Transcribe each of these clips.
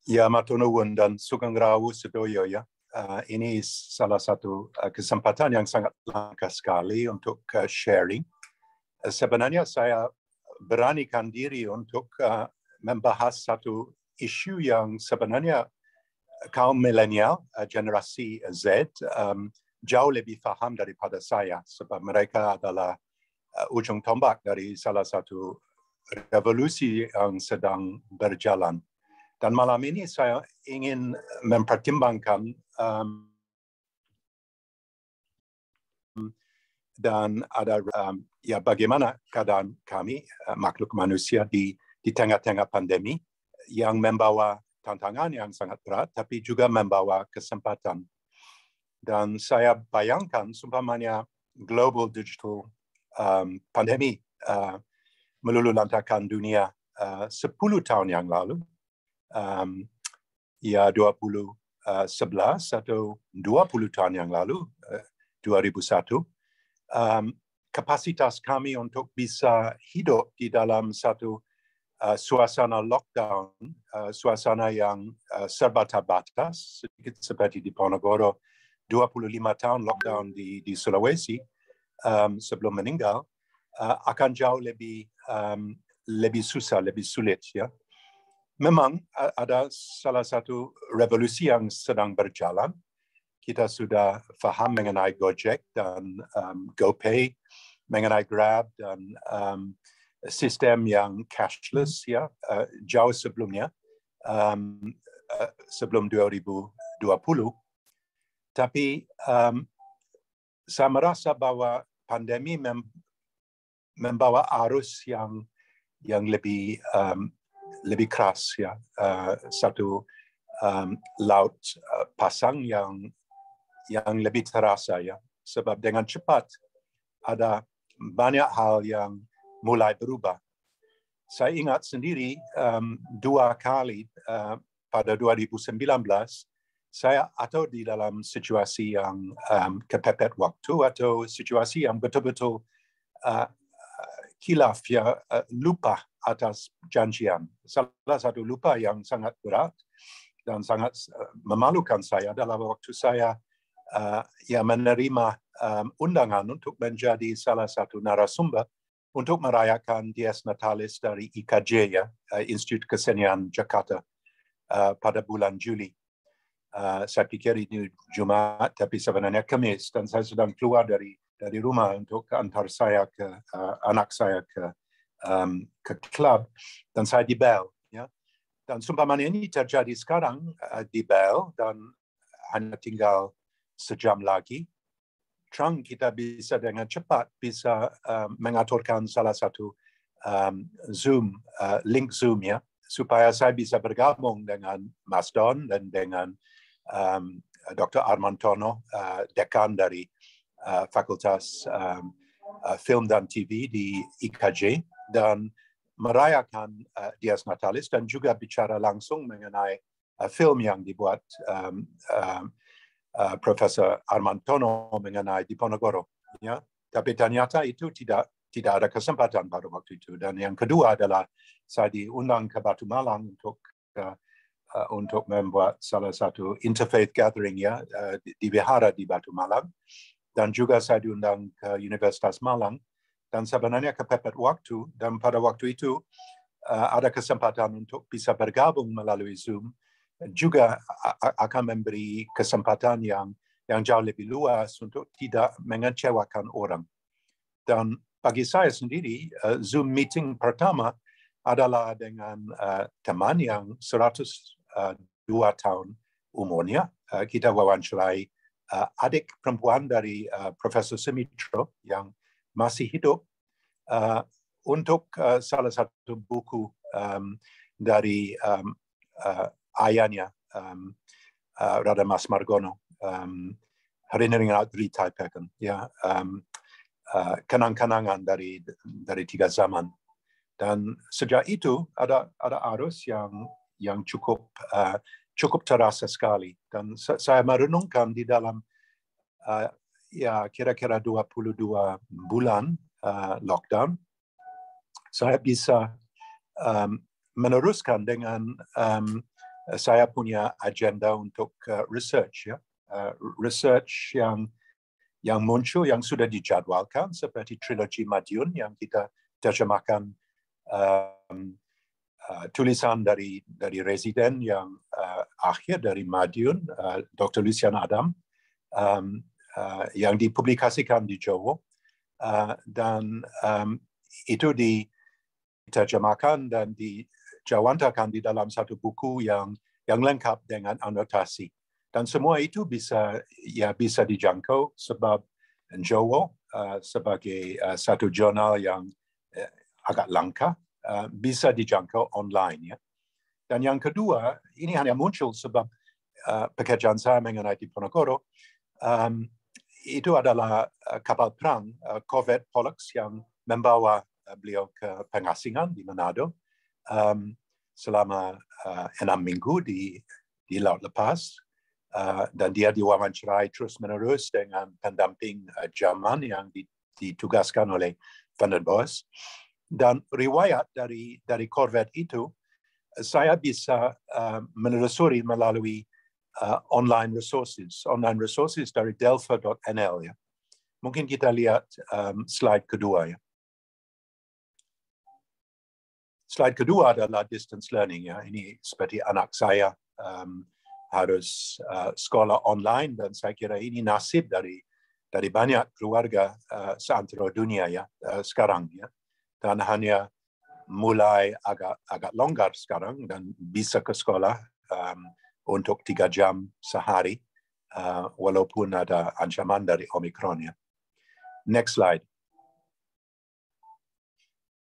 Ya, matur nuwun dan sugeng rawu sedoyo ya. Ini salah satu kesempatan yang sangat langka sekali untuk sharing. Sebenarnya saya beranikan diri untuk membahas satu isu yang sebenarnya kaum milenial, generasi Z, jauh lebih faham daripada saya, sebab mereka adalah ujung tombak dari salah satu revolusi yang sedang berjalan. Dan malam ini saya ingin mempertimbangkan dan ada ya bagaimana keadaan kami makhluk manusia di tengah-tengah pandemi yang membawa tantangan yang sangat berat, tapi juga membawa kesempatan. Dan saya bayangkan seumpamanya global digital pandemi meluluhlantarkan dunia 10 tahun yang lalu, ya 2011 atau 20 tahun yang lalu, 2001, kapasitas kami untuk bisa hidup di dalam satu suasana lockdown, suasana yang serba terbatas, sedikit seperti di Ponorogo, 25 tahun lockdown di Sulawesi sebelum meninggal, akan jauh lebih susah, lebih sulit ya. Memang ada salah satu revolusi yang sedang berjalan. Kita sudah faham mengenai Gojek dan GoPay, mengenai Grab dan sistem yang cashless ya, jauh sebelumnya, sebelum 2020. Tapi saya merasa bahwa pandemi membawa arus yang lebih keras ya, satu laut pasang yang lebih terasa ya, sebab dengan cepat ada banyak hal yang mulai berubah. Saya ingat sendiri 2 kali pada 2019 saya atau di dalam situasi yang kepepet waktu atau situasi yang betul-betul khilaf ya, lupa atas janjian. Salah satu lupa yang sangat berat dan sangat memalukan saya adalah waktu saya ya menerima undangan untuk menjadi salah satu narasumber untuk merayakan Dies Natalis dari IKJ ya, Institut Kesenian Jakarta pada bulan Juli. Saya pikir ini Jumat, tapi sebenarnya Kamis, dan saya sedang keluar dari rumah untuk antar saya ke anak saya ke klub, dan saya di Bel ya. Dan seumpamanya ini terjadi sekarang di Bel dan hanya tinggal sejam lagi, terang kita bisa dengan cepat bisa mengaturkan salah satu Zoom, link Zoom ya, supaya saya bisa bergabung dengan Mas Don dan dengan Dr. Armantono, dekan dari Fakultas Film dan TV di IKJ, dan merayakan Dies Natalis dan juga bicara langsung mengenai film yang dibuat Profesor Armantono mengenai di Ponorogo. Ya. Tapi ternyata itu tidak ada kesempatan pada waktu itu. Dan yang kedua adalah saya diundang ke Batu Malang untuk membuat salah satu interfaith gathering ya, di Vihara di Batu Malang. Dan juga saya diundang ke Universitas Malang. Dan sebenarnya kepepet waktu, dan pada waktu itu ada kesempatan untuk bisa bergabung melalui Zoom, juga akan memberi kesempatan yang jauh lebih luas untuk tidak mengecewakan orang. Dan bagi saya sendiri, Zoom meeting pertama adalah dengan teman yang 102 tahun umurnya. Kita wawancarai adik perempuan dari Profesor Sumitro yang masih hidup untuk salah satu buku dari ayahnya, Radha Mas Margono, Herinneringen dari Taipeken, ya, kenang-kenangan dari 3 zaman. Dan sejak itu ada arus yang cukup terasa sekali. Dan saya merenungkan di dalam ya kira-kira 22 bulan lockdown, saya bisa meneruskan dengan saya punya agenda untuk research, ya. Research yang muncul, yang sudah dijadwalkan, seperti trilogi Madiun yang kita terjemahkan tulisan dari residen yang akhir dari Madiun, Dr. Lucian Adam, yang dipublikasikan di Jawa, dan itu diterjemahkan dan dijawantakan di dalam satu buku yang lengkap dengan anotasi. Dan semua itu bisa dijangkau sebab Jawa sebagai satu jurnal yang agak langka, bisa dijangkau online, ya. Dan yang kedua, ini hanya muncul sebab pekerjaan saya mengenai Diponegoro, itu adalah kapal perang korvet Pollux yang membawa beliau ke pengasingan di Manado selama 6 minggu di Laut Lepas. Dan dia diwawancarai terus-menerus dengan pendamping Jerman yang ditugaskan oleh Van den Bosch. Dan riwayat dari korvet itu, saya bisa menelusuri melalui online resources dari delfa.nl, ya. Mungkin kita lihat slide kedua, ya. Slide kedua adalah distance learning, ya. Ini seperti anak saya harus sekolah online, dan saya kira ini nasib dari banyak keluarga seantero dunia, ya, sekarang, ya. Dan hanya mulai agak longgar sekarang dan bisa ke sekolah untuk 3 jam sehari, walaupun ada ancaman dari Omicron, ya. Next slide.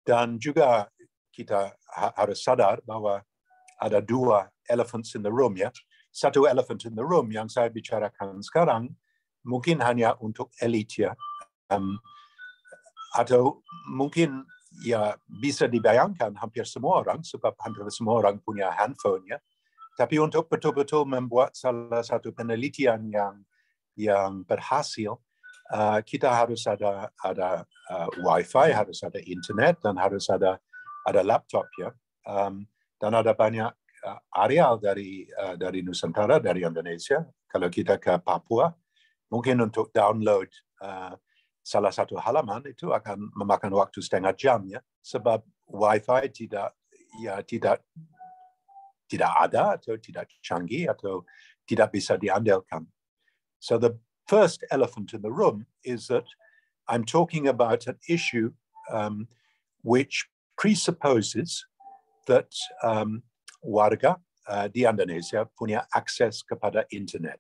Dan juga kita harus sadar bahwa ada 2 elephants in the room, ya. Satu elephant in the room yang saya bicarakan sekarang mungkin hanya untuk elit, ya. Atau mungkin, ya, bisa dibayangkan hampir semua orang, sebab hampir semua orang punya handphone, ya. Tapi untuk betul-betul membuat salah satu penelitian yang berhasil, kita harus ada wifi, harus ada internet, dan harus ada laptop, ya. Dan ada banyak areal dari Nusantara, dari Indonesia. Kalau kita ke Papua, mungkin untuk download salah satu halaman itu akan memakan waktu setengah jam, ya, sebab wifi tidak ada atau tidak canggih atau tidak bisa diandalkan. So the first elephant in the room is that I'm talking about an issue which presupposes that warga di Indonesia punya akses kepada internet.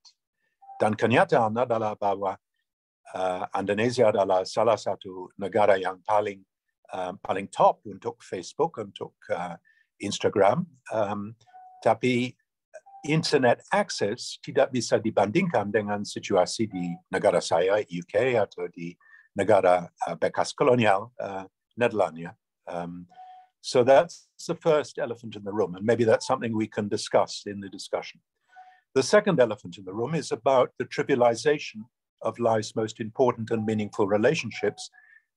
Dan kenyataan adalah bahwa Indonesia adalah salah satu negara yang paling top untuk Facebook, untuk Instagram. Tapi internet access tidak bisa dibandingkan dengan situasi di negara saya, UK, atau di negara bekas kolonial, Nederland, ya. So that's the first elephant in the room, and maybe that's something we can discuss in the discussion. The second elephant in the room is about the trivialization of life's most important and meaningful relationships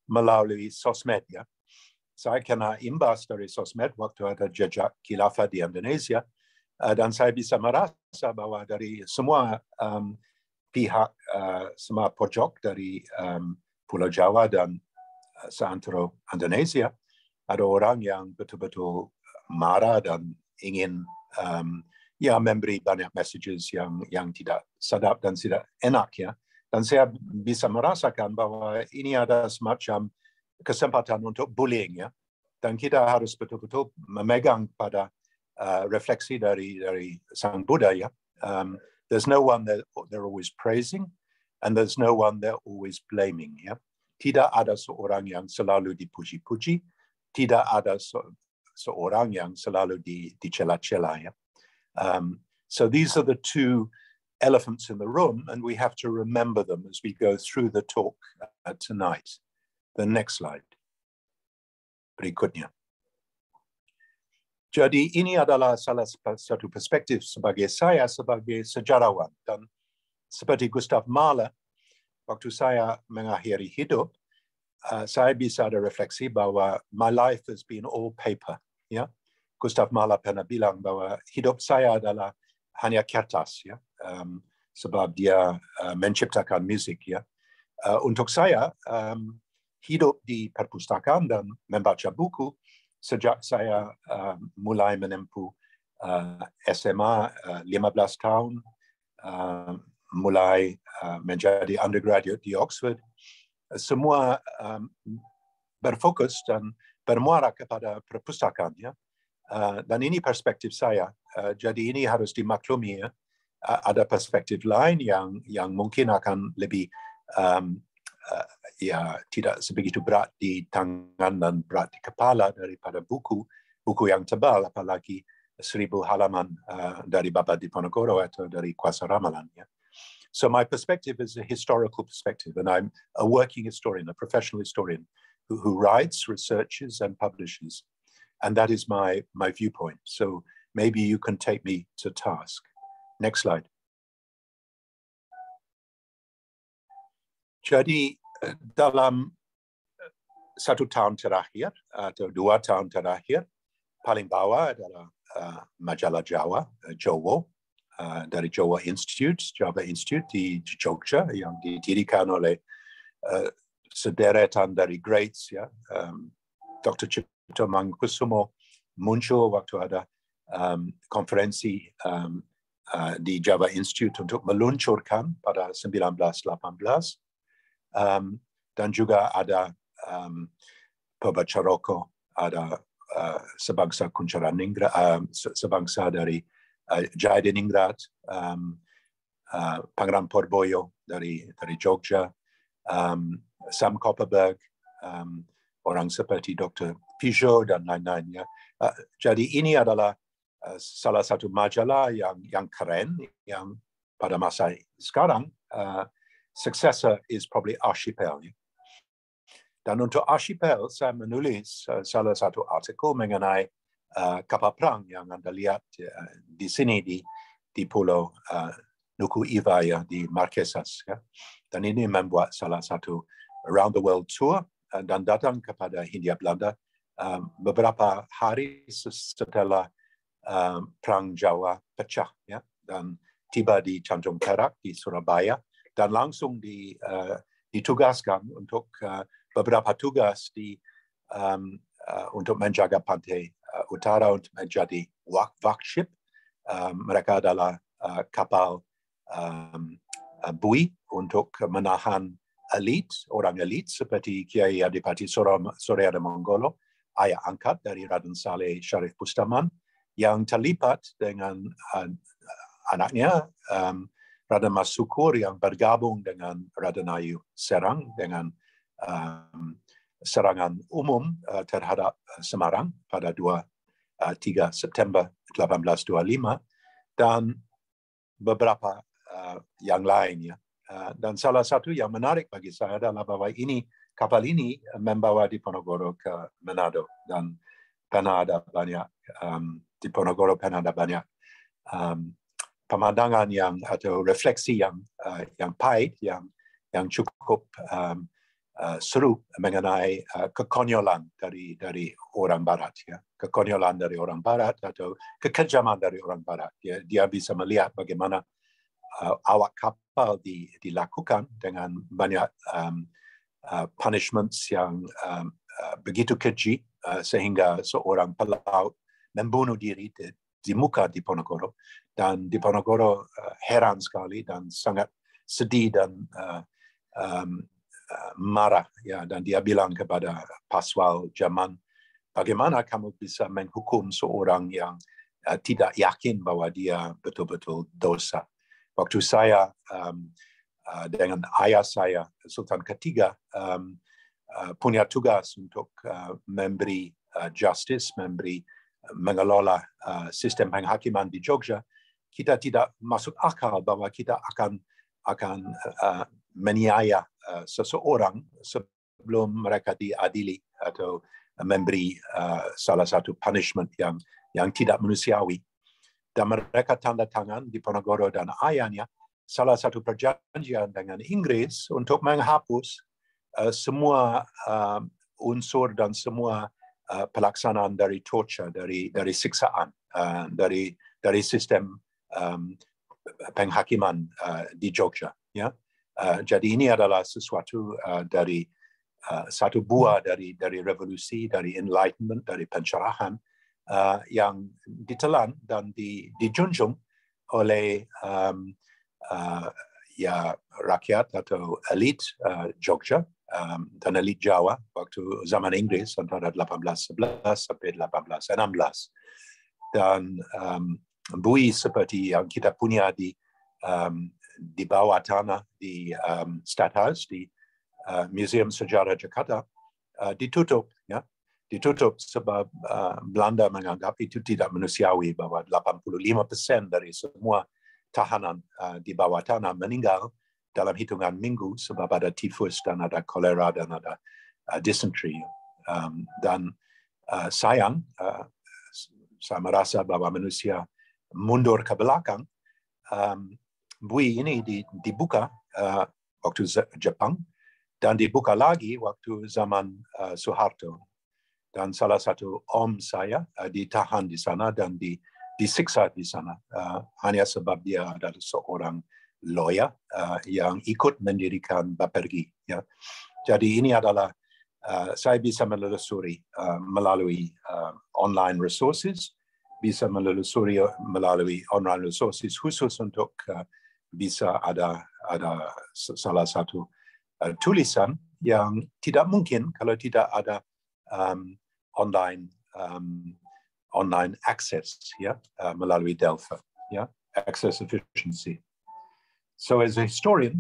melalui sosmed, ya. Saya kena imbas dari sosmed waktu ada jejak khilafah di Indonesia, dan saya bisa merasa bahwa dari semua pihak, semua pojok dari Pulau Jawa dan seantero Indonesia, ada orang yang betul-betul marah dan ingin memberi banyak messages yang tidak sedap dan tidak enak, ya. Dan saya bisa merasakan bahwa ini ada semacam kesempatan untuk bullying, ya. Dan kita harus betul-betul memegang pada refleksi dari Sang Buddha, ya. There's no one that they're always praising, and there's no one they're always blaming, ya. Tidak ada seorang yang selalu dipuji-puji, tidak ada seorang yang selalu dicela-cela, ya. So these are the 2 elephants in the room, and we have to remember them as we go through the talk tonight. The next slide. Berikutnya. Jadi ini adalah salah satu perspektif sebagai saya sebagai sejarawan, dan seperti Gustav Mahler, waktu saya mengakhiri hidup, saya bisa ada refleksi bahwa my life has been all paper, ya. Gustav Mahler pernah bilang bahwa hidup saya adalah hanya kertas, ya, sebab dia menciptakan musik, ya. Untuk saya, hidup di perpustakaan dan membaca buku sejak saya mulai menempuh SMA 15 tahun, mulai menjadi undergraduate di Oxford, semua berfokus dan bermuara kepada perpustakaan, ya. Dan ini perspektif saya. Jadi ini harus dimaklumi, ya. Ada perspektif lain yang mungkin akan lebih ya tidak sebegitu berat di tangan dan berat di kepala daripada buku yang tebal, apalagi 1000 halaman dari Bapak Diponegoro atau dari Kuasa Ramalan, ya. So my perspective is a historical perspective, and I'm a working historian, a professional historian who writes, researches, and publishes. And that is my viewpoint. So maybe you can take me to task. Next slide. Jadi dalam 1 tahun terakhir atau 2 tahun terakhir, paling bawah adalah majalah Jawa, Jowo, dari Java Institute di Jogja yang didirikan oleh sederetan dari greats, ya. Dr. Cipto Mangunkusumo muncul waktu ada konferensi di Java Institute untuk meluncurkan pada 1918, dan juga ada Pobacaroko, ada sebangsa Kuncharaningrat, sebangsa dari Jayadeningrat, Pangeran Porboyo dari Jogja, Sam Copperberg, orang seperti Dr. Peugeot dan lain-lainnya. Jadi ini adalah salah satu majalah yang keren, yang pada masa sekarang successor is probably Archipel. Dan untuk Archipel saya menulis salah satu artikel mengenai kapal perang yang Anda lihat di sini di Pulau Nuku Iva, ya, di Marquesas, ya. Dan ini membuat salah satu around the world tour dan datang kepada Hindia Belanda beberapa hari setelah Perang Jawa pecah, ya, dan tiba di Tanjung Perak di Surabaya dan langsung ditugaskan untuk beberapa tugas untuk menjaga pantai utara, untuk menjadi wakship. Mereka adalah kapal bui untuk menahan orang elit seperti Kiai Adipati Suryada Monggolo, ayah angkat dari Raden Saleh Syarif Bustaman, yang terlibat dengan anaknya Raden Mas Sukur yang bergabung dengan Raden Ayu Serang dengan serangan umum terhadap Semarang pada 3 September 1825 dan beberapa yang lain, ya. Dan salah satu yang menarik bagi saya adalah bahwa kapal ini membawa Diponegoro ke Manado, dan pernah ada banyak Diponegoro pernah ada banyak pemandangan atau refleksi yang pahit yang cukup seru mengenai kekonyolan dari orang Barat, ya. Kekonyolan dari orang Barat atau kekejaman dari orang Barat. Dia bisa melihat bagaimana awak kapal dilakukan dengan banyak punishments yang begitu keji sehingga seorang pelaut membunuh diri di muka Diponegoro, dan Diponegoro heran sekali dan sangat sedih dan marah, ya, dan dia bilang kepada Paswal Jerman, bagaimana kamu bisa menghukum seorang yang tidak yakin bahwa dia betul-betul dosa. Waktu saya dengan ayah saya, Sultan ketiga, punya tugas untuk memberi justice, mengelola sistem penghakiman di Jogja, kita tidak masuk akal bahwa kita akan meniaya seseorang sebelum mereka diadili atau memberi salah satu punishment yang tidak manusiawi. Dan mereka tanda tangan Diponegoro dan ayahnya salah satu perjanjian dengan Inggris untuk menghapus semua unsur dan semua pelaksanaan dari torture, dari siksaan, dari sistem penghakiman di Jogja. Ya, jadi ini adalah sesuatu dari satu buah dari revolusi, dari enlightenment, dari pencerahan yang ditelan dan dijunjung oleh ya rakyat atau elit Jogja dan elit Jawa waktu zaman Inggris antara 1811 sampai 1816. Dan bui seperti yang kita punya di bawah tanah di Stadthaus, di Museum Sejarah Jakarta, ditutup, ya. Ditutup sebab Belanda menganggap itu tidak manusiawi, bahwa 85% dari semua tahanan di bawah tanah meninggal dalam hitungan minggu sebab ada tifus dan ada kolera dan ada dysentery. Dan sayang, saya merasa bahwa manusia mundur ke belakang. Bui ini dibuka waktu Jepang dan dibuka lagi waktu zaman Soeharto. Dan salah satu om saya ditahan di sana dan disiksa di sana hanya sebab dia adalah seorang lawyer yang ikut mendirikan Bapergi. Ya. Jadi ini adalah saya bisa menelusuri melalui online resources, bisa menelusuri melalui online resources khusus untuk bisa ada salah satu tulisan yang tidak mungkin kalau tidak ada online access, ya, melalui Delphi, ya, access efficiency. So as a historian,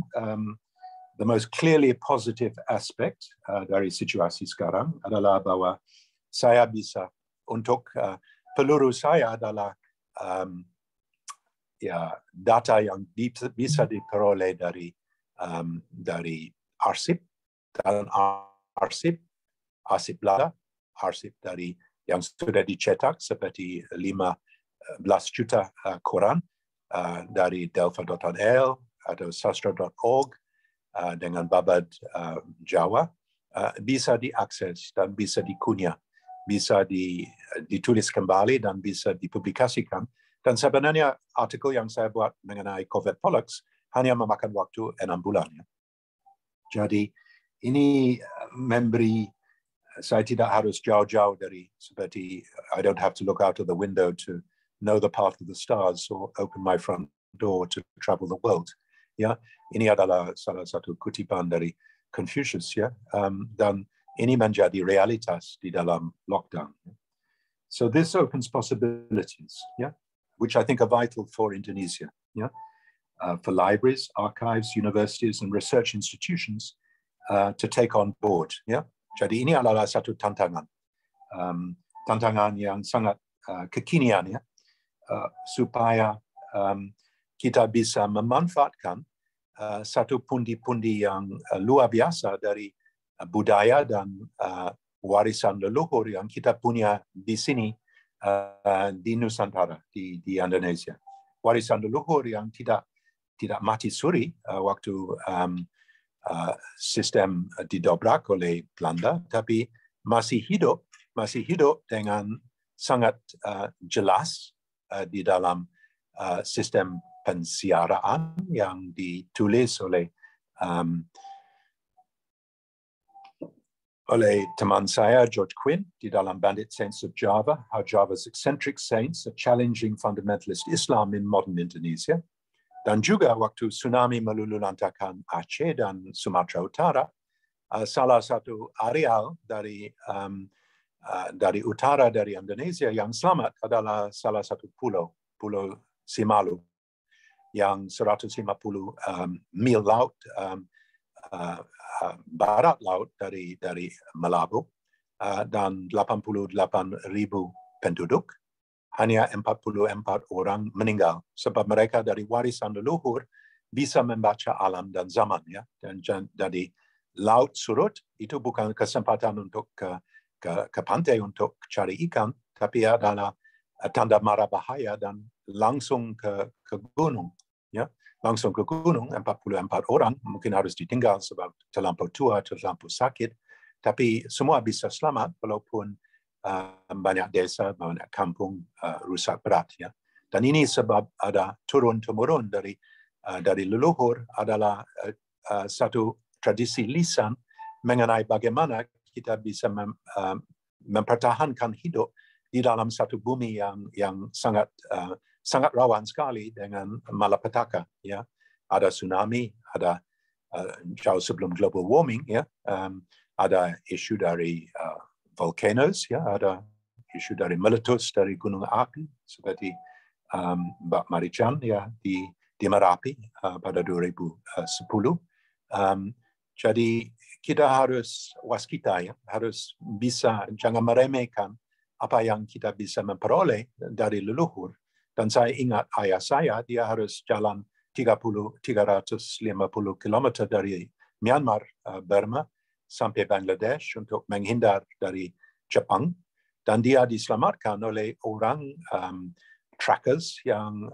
the most clearly positive aspect dari situasi sekarang adalah bahwa saya bisa untuk peluru saya adalah ya data yang bisa diperoleh dari arsip dan arsip Belanda, arsip dari yang sudah dicetak seperti 15 juta koran dari delphi.nl atau sastra.org dengan babad Jawa bisa diakses dan bisa dikunyah, bisa ditulis kembali dan bisa dipublikasikan. Dan sebenarnya artikel yang saya buat mengenai COVID Pollux hanya memakan waktu 6 bulan. Ya. Jadi ini memberi saya tidak harus jauh-jauh dari seperti I don't have to look out of the window to know the path of the stars or open my front door to travel the world. Ya, ini adalah salah satu kutipan dari Confucius, ya, dan ini menjadi realitas di dalam lockdown. So this opens possibilities, yeah, which I think are vital for Indonesia, yeah, for libraries, archives, universities, and research institutions to take on board, yeah. Jadi ini adalah satu tantangan, tantangan yang sangat kekinian, ya, supaya kita bisa memanfaatkan satu pundi-pundi yang luar biasa dari budaya dan warisan leluhur yang kita punya di sini di Nusantara, di Indonesia. Warisan leluhur yang tidak mati suri waktu sistem didobrak oleh Belanda, tapi masih hidup dengan sangat jelas di dalam sistem pensiaraan yang ditulis oleh teman saya George Quinn di dalam Bandit Saints of Java, How Java's Eccentric Saints Are Challenging Fundamentalist Islam in Modern Indonesia. Dan juga waktu tsunami meluluhlantakkan Aceh dan Sumatera Utara, salah satu areal dari utara dari Indonesia yang selamat adalah salah satu pulau Simalu, yang 150 mil laut barat laut dari Melabu dan 88.000 penduduk. Hanya 44 orang meninggal sebab mereka dari warisan leluhur bisa membaca alam dan zaman, ya. Dan jadi laut surut itu bukan kesempatan untuk ke pantai untuk cari ikan, tapi adalah tanda mara bahaya dan langsung ke gunung, ya. Langsung ke gunung 44 orang mungkin harus ditinggal sebab terlampau tua, terlampau sakit, tapi semua bisa selamat walaupun banyak desa, banyak kampung rusak berat. Ya. Dan ini sebab ada turun-temurun dari leluhur adalah satu tradisi lisan mengenai bagaimana kita bisa mempertahankan hidup di dalam satu bumi yang sangat rawan sekali dengan malapetaka. Ya. Ada tsunami, ada jauh sebelum global warming, ya, ada isu dari volcanoes, ya, ada isu dari meletus dari gunung api seperti Mbak Marichan, ya, di Merapi pada 2010. Jadi kita harus waskita, ya, harus bisa jangan meremehkan apa yang kita bisa memperoleh dari leluhur. Dan saya ingat ayah saya, dia harus jalan 350 kilometer dari Myanmar, Burma, sampai Bangladesh untuk menghindar dari Jepang. Dan dia diselamatkan oleh orang trackers yang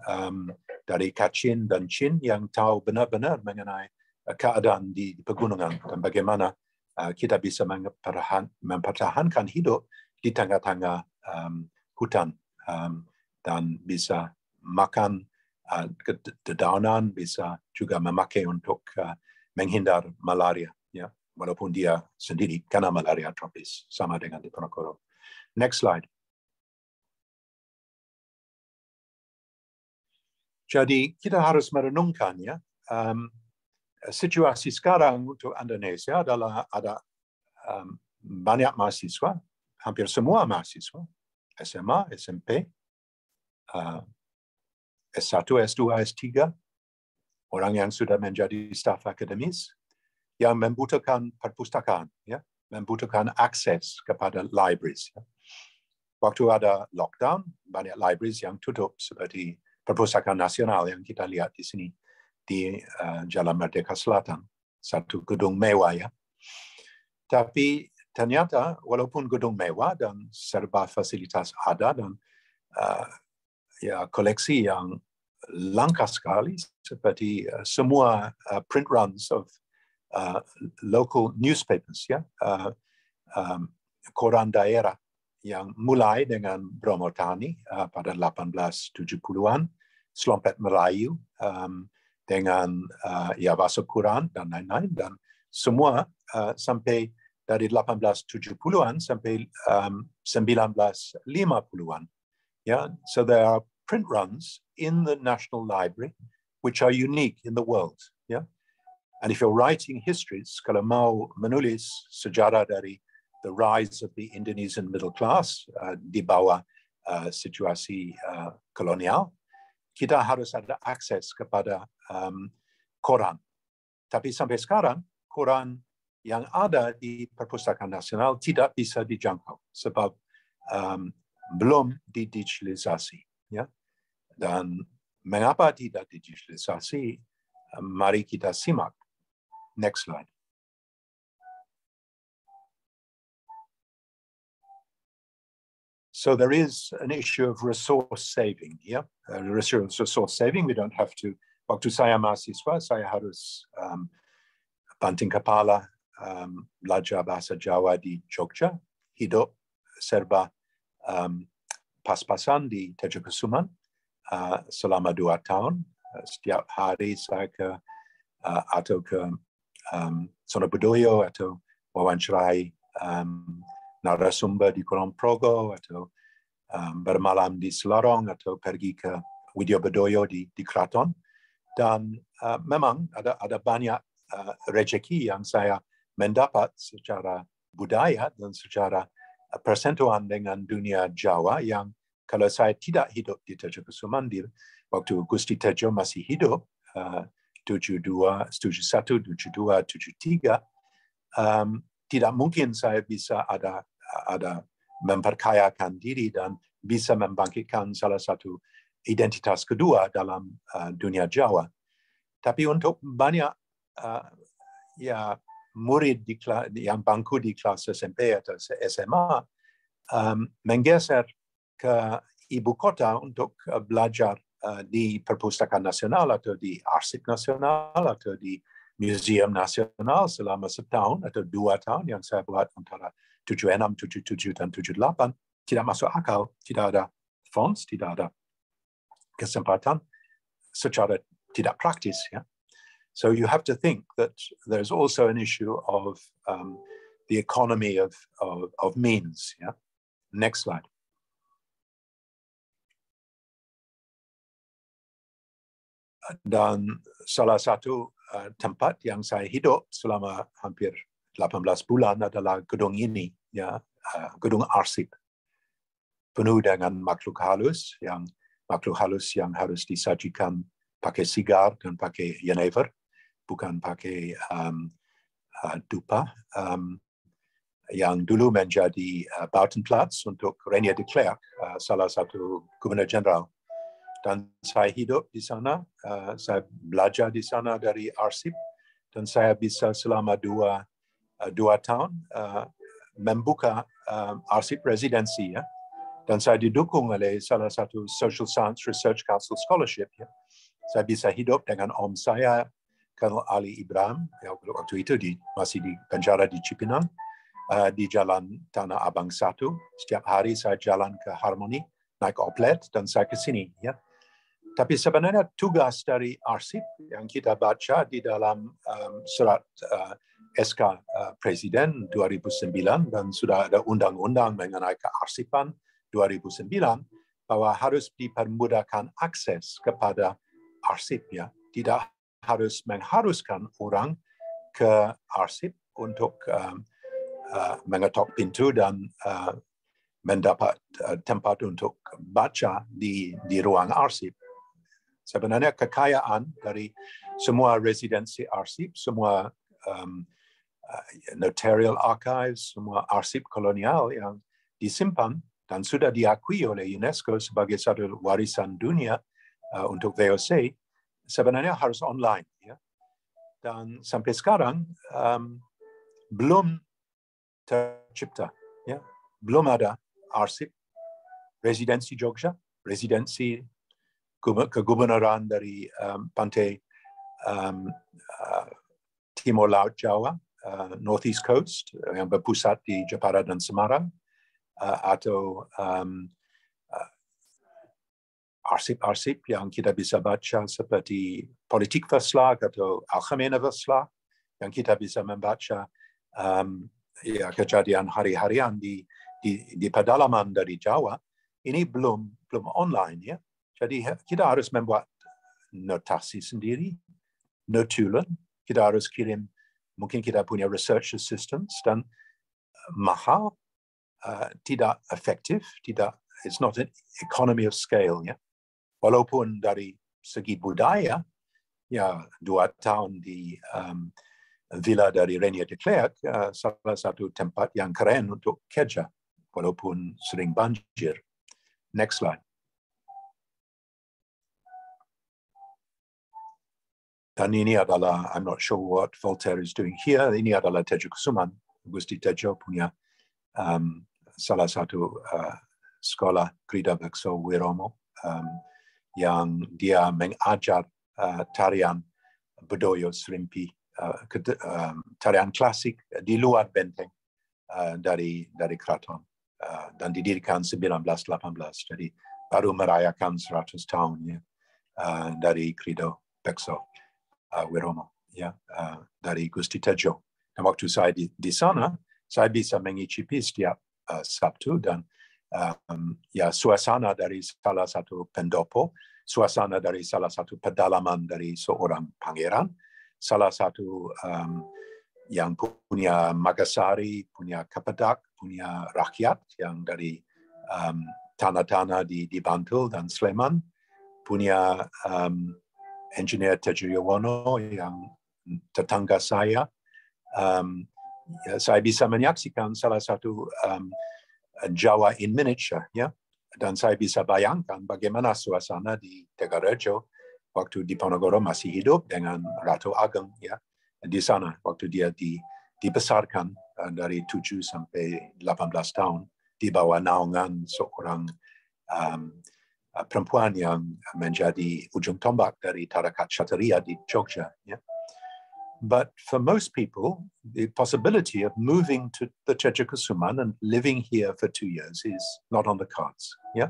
dari Kachin dan Chin yang tahu benar-benar mengenai keadaan di pegunungan dan bagaimana kita bisa mempertahankan hidup di tengah-tengah hutan dan bisa makan dedaunan, bisa juga memakai untuk menghindar malaria, ya, walaupun dia sendiri kena malaria tropis sama dengan di Ponorogo. Next slide. Jadi kita harus merenungkan, ya, situasi sekarang untuk Indonesia adalah ada banyak mahasiswa, hampir semua mahasiswa, SMA, SMP, S1, S2, S3, orang yang sudah menjadi staf akademis, yang membutuhkan perpustakaan, ya, membutuhkan akses kepada libraries. Ya. Waktu ada lockdown, banyak libraries yang tutup, seperti Perpustakaan Nasional yang kita lihat di sini, di Jalan Merdeka Selatan, satu gedung mewah, ya. Tapi ternyata walaupun gedung mewah dan serba fasilitas ada dan ya koleksi yang langka sekali seperti semua print runs of local newspapers, ya, koran daerah yang mulai dengan Bromo Tani pada 1870-an, Selompet Melayu dengan ya Bahasa Quran dan lain-lain, dan semua sampai dari 1870-an sampai 1950-an. Yeah, so there are print runs in the National Library which are unique in the world. Yeah, and if you're writing histories, kalau mau menulis sejarah dari the rise of the Indonesian middle class di bawah situasi kolonial, kita harus ada akses kepada koran. Tapi sampai sekarang koran yang ada di Perpustakaan Nasional tidak bisa dijangkau sebab belum didigitalisasi, ya. Dan mengapa tidak didigitalisasi? Mari kita simak. Next slide. So there is an issue of resource saving, yeah. Resource saving, we don't have to. Waktu saya mahasiswa, saya harus banting kepala belajar bahasa Jawa di Jogja, hidup serba pas-pasan di Tejokusuman selama 2 tahun. Setiap hari saya atau ke Sonobudoyo atau wawancarai narasumber di Kulon Progo atau bermalam di Selarong atau pergi ke Widyobedoyo di Kraton. Dan memang ada banyak rezeki yang saya mendapat secara budaya dan secara persentuhan dengan dunia Jawa yang kalau saya tidak hidup di Tejokusuman waktu Gusti Tejo masih hidup 71, 72, 73, tidak mungkin saya bisa ada memperkayakan diri dan bisa membangkitkan salah satu identitas kedua dalam dunia Jawa. Tapi untuk banyak ya murid yang bangku di kelas SMP atau SMA menggeser ke ibu kota untuk belajar di Perpustakaan Nasional atau di Arsip Nasional atau di Museum Nasional selama 1 tahun atau 2 tahun yang saya buat antara 76, 77, dan 78 tidak masuk akal, tidak ada funds, tidak ada kesempatan secara tidak praktis. Ya. So you have to think that there's also an issue of the economy of means. Yeah. Next slide. Dan salah satu tempat yang saya hidup selama hampir 18 bulan adalah gedung ini, ya, gedung arsip, penuh dengan makhluk halus yang harus disajikan pakai sigar dan pakai Yenever, bukan pakai dupa, yang dulu menjadi Bautenplatz untuk Reinier de Klerk, salah satu gubernur jenderal. Dan saya hidup di sana, saya belajar di sana dari arsip, dan saya bisa selama dua tahun membuka arsip residensi, ya. Dan saya didukung oleh salah satu Social Science Research Council Scholarship. Ya. Saya bisa hidup dengan om saya, Colonel Ali Ibrahim, yang waktu itu masih di penjara di Cipinang, di Jalan Tanah Abang 1. Setiap hari saya jalan ke Harmoni, naik oplet, dan saya ke sini. Ya. Tapi sebenarnya tugas dari arsip yang kita baca di dalam surat SK Presiden 2009 dan sudah ada undang-undang mengenai kearsipan 2009 bahwa harus dipermudahkan akses kepada arsip, ya. Tidak harus mengharuskan orang ke arsip untuk mengetok pintu dan mendapat tempat untuk baca di ruang arsip. Sebenarnya kekayaan dari semua residensi arsip, semua notarial archives, semua arsip kolonial yang disimpan dan sudah diakui oleh UNESCO sebagai satu warisan dunia untuk VOC, sebenarnya harus online. Ya. Dan sampai sekarang belum tercipta. Ya. Belum ada arsip residensi Jogja, residensi kegubernuran dari pantai Timur Laut Jawa, North East Coast, yang berpusat di Jepara dan Semarang, atau arsip-arsip yang kita bisa baca seperti Politik Verslag atau Algemene Verslag, yang kita bisa membaca ya, kejadian hari-harian di pedalaman dari Jawa. Ini belum online, ya. Jadi kita harus membuat notasi sendiri, notulen. Kita harus kirim, mungkin kita punya research assistants, dan mahal, tidak efektif, it's not an economy of scale. Ya. Walaupun dari segi budaya, ya 2 tahun di villa dari Reinier de Klerk, salah satu tempat yang keren untuk kerja, walaupun sering banjir. Next slide. Dan ini adalah, I'm not sure what Voltaire is doing here. Ini adalah Tejo Kusuman, Gusti Tejo punya salah satu sekolah Krida Bekso Wiromo, yang dia mengajar tarian Bedoyo Serimpi, tarian klasik di luar benteng dari keraton, dan didirikan 1918. Jadi baru merayakan 100 tahun, ya, dari Krida Bekso Wiromo, ya, dari Gusti Tejo. Dan waktu saya di sana, saya bisa mengicipi setiap Sabtu, dan ya, suasana dari salah satu pendopo, suasana dari salah satu pedalaman dari seorang pangeran, salah satu yang punya Magasari, punya Kapadak, punya rakyat yang dari tanah-tanah di Bantul dan Sleman, punya engineer Tejo Yuwono yang tetangga saya. Ya, saya bisa menyaksikan salah satu Jawa in miniature, ya, dan saya bisa bayangkan bagaimana suasana di Tegarejo waktu Diponegoro masih hidup dengan Ratu Ageng, ya, di sana waktu dia dibesarkan dari 7 sampai 18 tahun di bawah naungan seorang perempuan yang menjadi ujung tombak dari tarakat Kshatriya di Jogja. Ya. But for most people, the possibility of moving to the Cejakusuman and living here for 2 years is not on the cards. Yeah.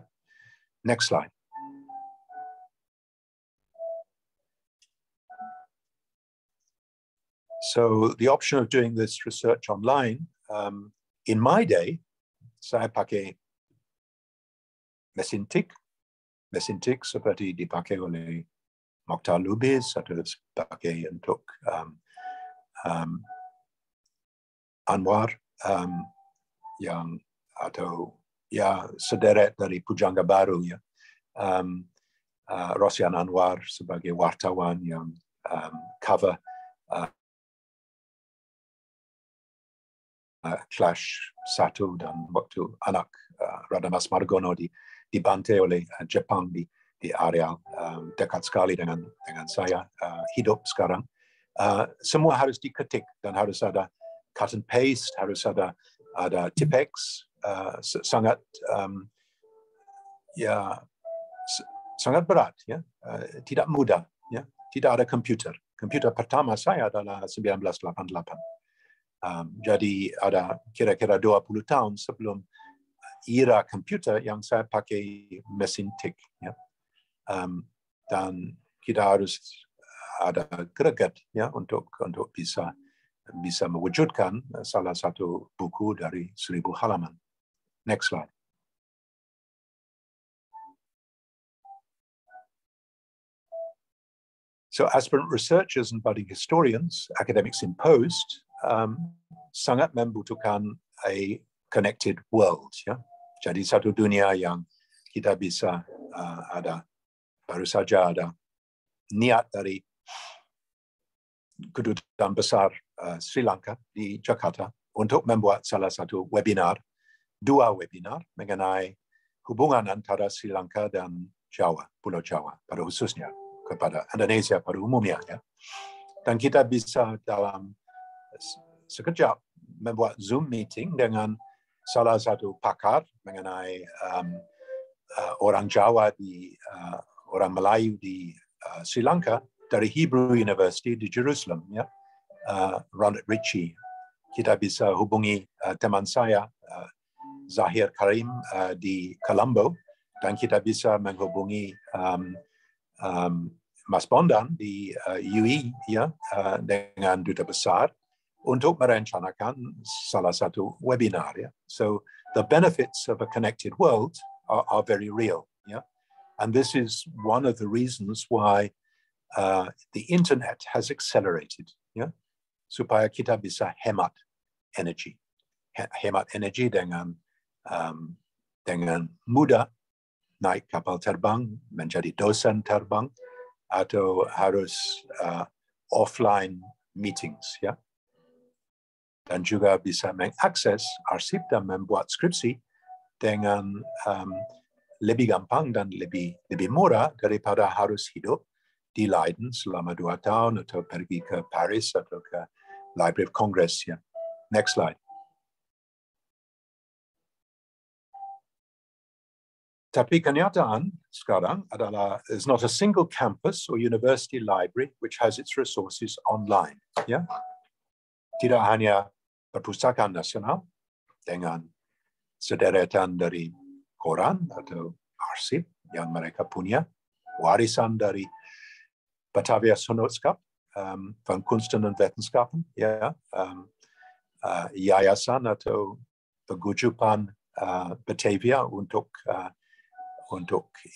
Next slide. So the option of doing this research online, in my day, saya pakai mesin tik seperti dipakai oleh Mokhtar Lubis atau sebagai untuk Anwar yang atau ya sederet dari Pujangga Baru ya, Rosyan Anwar sebagai wartawan yang cover Clash 1 dan waktu anak Radamas Margono dibantai oleh Jepang di area dekat sekali dengan saya hidup sekarang. Semua harus diketik dan harus ada cut and paste, harus ada tipex, sangat ya sangat berat ya, tidak mudah ya, tidak ada komputer. Komputer pertama saya adalah 1988. Jadi ada kira-kira 20 tahun sebelum era komputer yang saya pakai mesin tik ya. Dan kita harus ada greget ya untuk bisa mewujudkan salah satu buku dari 1000 halaman. Next slide. So aspirant researchers and budding historians, academics in post, sangat membutuhkan a connected world. Ya. Jadi satu dunia yang kita bisa baru saja ada niat dari Kedutaan Besar Sri Lanka di Jakarta untuk membuat salah satu webinar, 2 webinar mengenai hubungan antara Sri Lanka dan Jawa, Pulau Jawa, pada khususnya kepada Indonesia pada umumnya. Ya. Dan kita bisa dalam sekejap membuat Zoom meeting dengan salah satu pakar mengenai orang Jawa orang Melayu di Sri Lanka dari Hebrew University di Jerusalem, ya, Ronald Ritchie. Kita bisa hubungi teman saya Zahir Karim di Colombo, dan kita bisa menghubungi Mas Bondan di UE ya, dengan Duta Besar untuk merencanakan salah satu webinar. Ya. So the benefits of a connected world are very real. Yeah? And this is one of the reasons why the internet has accelerated. Yeah? Supaya kita bisa hemat energi. Hemat energi dengan mudah naik kapal terbang, menjadi dosen terbang, atau harus offline meetings. Ya? Dan juga bisa mengakses arsip dan membuat skripsi dengan lebih gampang dan lebih murah daripada harus hidup di Leiden selama 2 tahun atau pergi ke Paris atau ke Library of Congress. Ya. Next slide. Tapi kenyataan sekarang adalah there's not a single campus or university library which has its resources online. Ya. Tidak hanya perpustakaan nasional dengan sederetan dari koran atau arsip yang mereka punya, warisan dari Batavia Genootschap van Kunsten en Wetenschappen, ya, yayasan atau paguyuban Batavia untuk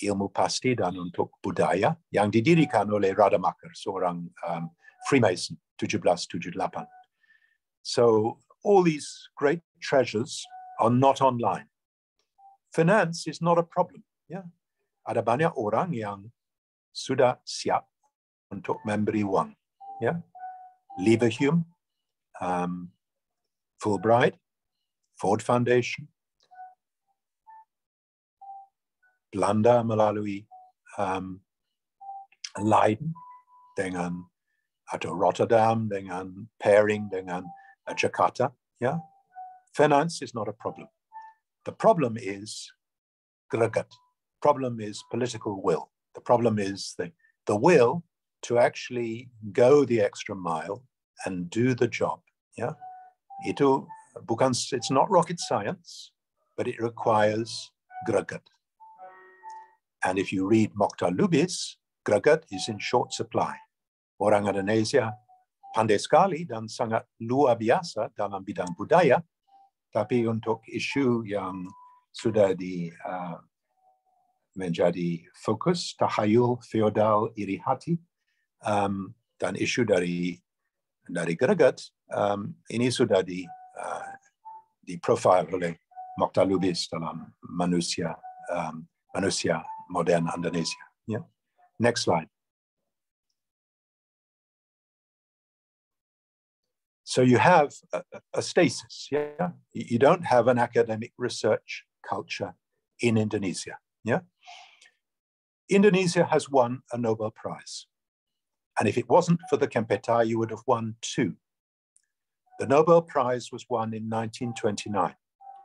ilmu pasti dan untuk budaya yang didirikan oleh Rademacher, seorang Freemason, 1778. So all these great treasures are not online. Finance is not a problem. Ya. Ada banyak orang yang sudah siap untuk memberi wang. Ya. Leverhulme, Fulbright, Ford Foundation, Belanda melalui Leiden dengan atau Rotterdam dengan pairing dengan Jakarta. Yeah? Finance is not a problem. The problem is gregat. Problem is political will. The problem is the will to actually go the extra mile and do the job. Ya, itu bukan, it's not rocket science, but it requires greget. And if you read Mokhtar Lubis, greget is in short supply. Orang Indonesia pandai sekali dan sangat luar biasa dalam bidang budaya, tapi untuk isu yang sudah menjadi fokus, tahayul, feodal, iri hati, dan isu dari greget, ini sudah di-profile oleh Mokhtar Lubis dalam manusia modern Indonesia. Yeah. Next slide. So you have a stasis. Yeah, you don't have an academic research culture in Indonesia. Yeah, Indonesia has won a Nobel Prize, and if it wasn't for the Kempeitai, you would have won 2. The Nobel Prize was won in 1929. It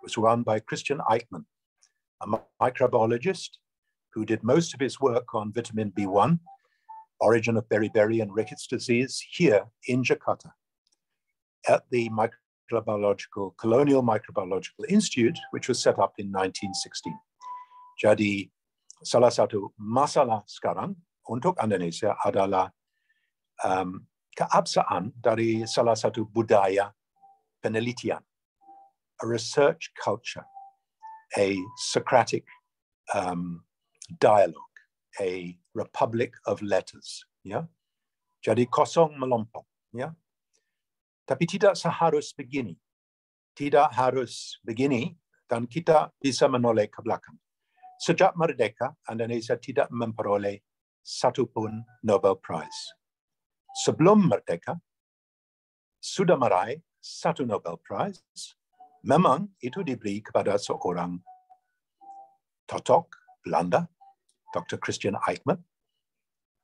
was won by Christian Eichmann, a microbiologist who did most of his work on vitamin B1, origin of beriberi and rickets disease, here in Jakarta, at the Colonial Microbiological Institute, which was set up in 1916. Jadi, salah satu masalah sekarang untuk Indonesia adalah keabsahan dari salah satu budaya penelitian, a research culture, a Socratic dialogue, a republic of letters. Ya, jadi kosong melompong. Ya, tapi tidak seharus begini. Tidak harus begini, dan kita bisa menoleh ke belakang. Sejak merdeka, Indonesia tidak memperoleh satupun Nobel Prize. Sebelum merdeka, sudah meraih 1 Nobel Prize. Memang itu diberi kepada seorang totok Belanda, Dr. Christian Eichmann,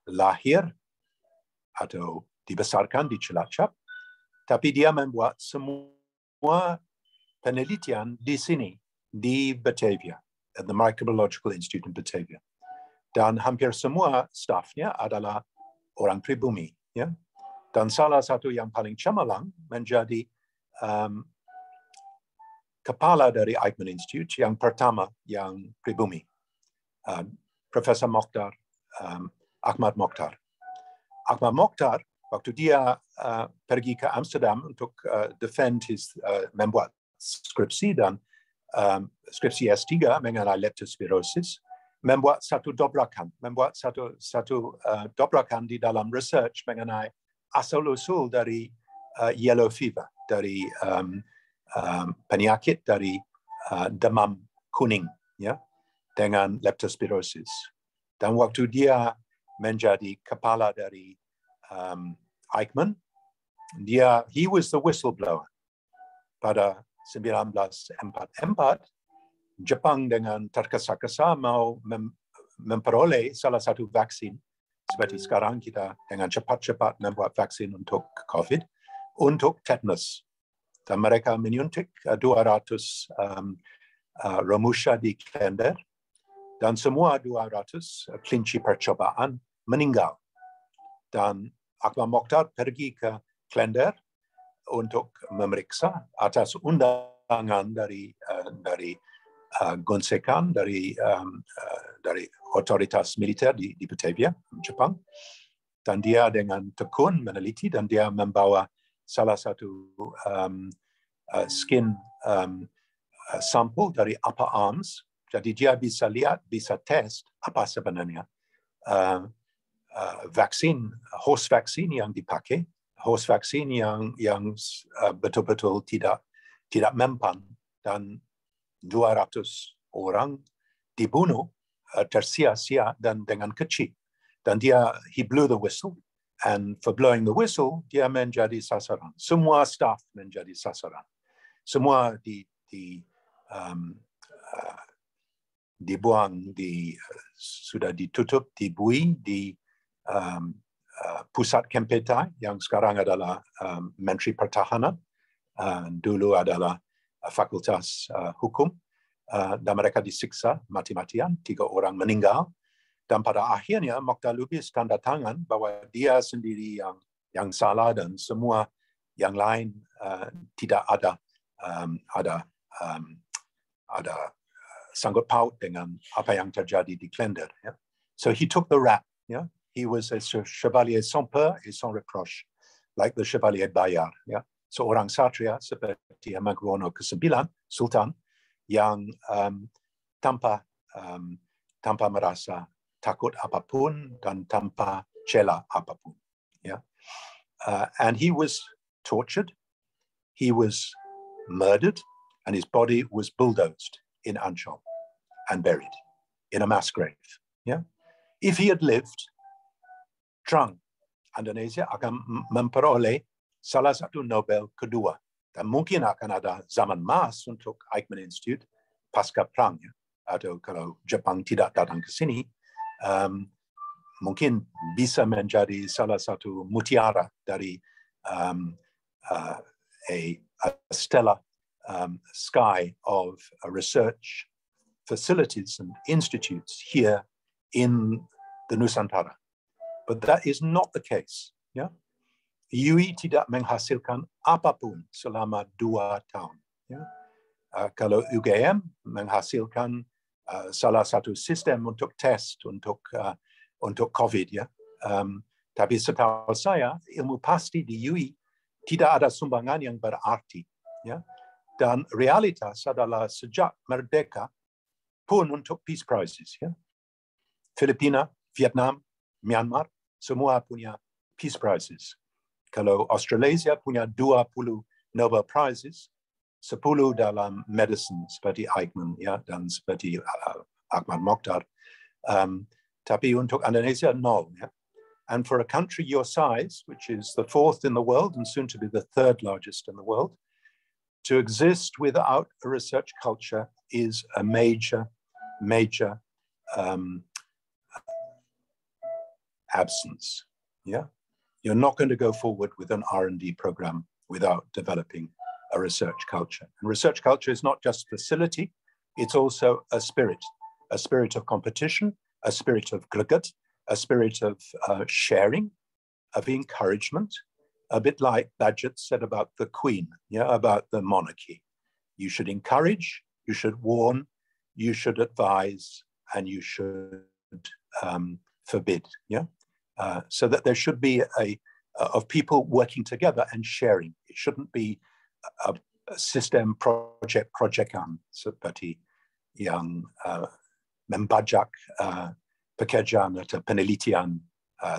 lahir atau dibesarkan di Cilacap, tapi dia membuat semua penelitian di sini, di Batavia, at the Microbiological Institute in Batavia. Dan hampir semua stafnya adalah orang pribumi. Ya? Dan salah satu yang paling cemerlang menjadi kepala dari Eichmann Institute yang pertama yang pribumi, Profesor Mokhtar, Ahmad Mokhtar. Ahmad Mokhtar, waktu dia pergi ke Amsterdam untuk membuat skripsi dan skripsi S3 mengenai leptospirosis, membuat satu dobrakan di dalam research mengenai asal-usul dari yellow fever, dari penyakit dari demam kuning, ya, dengan leptospirosis. Dan waktu dia menjadi kepala dari Eichmann, he was the whistleblower. Pada 1944, Jepang dengan tergesa-gesa mau memperoleh salah satu vaksin, seperti sekarang kita dengan cepat-cepat membuat vaksin untuk COVID, untuk tetanus. Dan mereka menyuntik 200 Romusha di Klender, dan semua 200 kelinci percobaan meninggal. Dan Ahmad Mokhtar pergi ke Klender untuk memeriksa atas undangan dari gonsekan dari otoritas militer di Batavia, Jepang. Dan dia dengan tekun meneliti, dan dia membawa salah satu skin sampel dari upper arms. Jadi dia bisa lihat, bisa tes apa sebenarnya horse vaksin yang dipakai, horse vaksin yang betul-betul tidak mempan, dan 200 orang dibunuh tersia-sia dan dengan kecil. Dan he blew the whistle, and for blowing the whistle, dia menjadi sasaran. Semua staff menjadi sasaran. Semua dibuang, sudah ditutup, dibui di pusat Kempeitai yang sekarang adalah Menteri Pertahanan, dulu adalah Fakultas Hukum, dan mereka disiksa mati-matian, 3 orang meninggal. Dan pada akhirnya Mokhtar Lubis tanda tangan bahwa dia sendiri yang yang salah dan semua yang lain tidak ada sangkut paut dengan apa yang terjadi di Klender. Yeah? So he took the rap. Yeah? He was a chevalier sans peur et sans reproche, like the Chevalier Bayard. Yeah? Seorang satria seperti Hamengkubuwono ke-9, Sultan, yang tanpa merasa takut apapun dan tanpa cela apapun. Yeah? And he was tortured, he was murdered, and his body was bulldozed in Ancol and buried in a mass grave. Yeah? If he had lived, Trang, Indonesia akan memperoleh salah satu Nobel kedua. Dan mungkin akan ada zaman emas untuk Eichmann Institute pasca perang. Ya? Atau kalau Jepang tidak datang ke sini, mungkin bisa menjadi salah satu mutiara dari a stellar sky of research facilities and institutes here in the Nusantara. But that is not the case. Yeah? UI tidak menghasilkan apapun selama 2 tahun. Yeah? Kalau UGM menghasilkan salah satu sistem untuk test untuk COVID, ya. Tapi setahu saya ilmu pasti di UI tidak ada sumbangan yang berarti. Ya? Dan realitas adalah sejak merdeka pun untuk Peace Prizes. Ya? Filipina, Vietnam, Myanmar, semua punya Peace Prizes. Kalau Australasia punya 20 Nobel Prizes, 10 dalam medicine seperti Eichmann, ya, dan seperti Ahmad Mokhtar. Tapi untuk Indonesia, 0. Ya? And for a country your size, which is the 4th in the world and soon to be the 3rd largest in the world, to exist without a research culture is a major absence. Yeah, you're not going to go forward with an R&D program without developing a research culture. And research culture is not just facility; it's also a spirit of competition, a spirit of gregat, a spirit of sharing, of encouragement. A bit like Bagehot said about the Queen, yeah, about the monarchy. You should encourage, you should warn, you should advise, and you should forbid. Yeah, so that there should be of people working together and sharing. It shouldn't be a system proyekan seperti yang membajak pekerjaan atau penelitian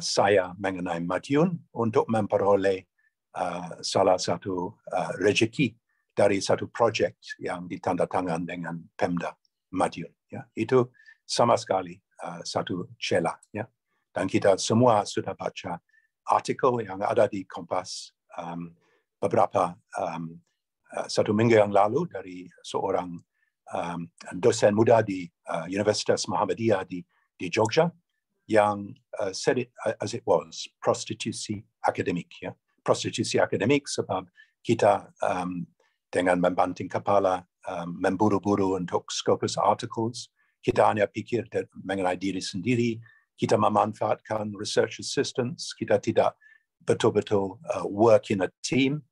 saya mengenai Madiun untuk memperoleh salah satu rezeki dari satu projek yang ditandatangan dengan Pemda Madiun. Ya. Itu sama sekali satu celah. Ya. Dan kita semua sudah baca artikel yang ada di Kompas beberapa 1 minggu yang lalu dari seorang dosen muda di Universitas Muhammadiyah di Jogja yang said it as it was, prostitusi akademik. Ya. Prostitusi akademik sebab kita dengan membanting kepala memburu-buru untuk Scopus articles, kita hanya pikir mengenai diri sendiri, kita memanfaatkan research assistants, kita tidak betul-betul work in a team,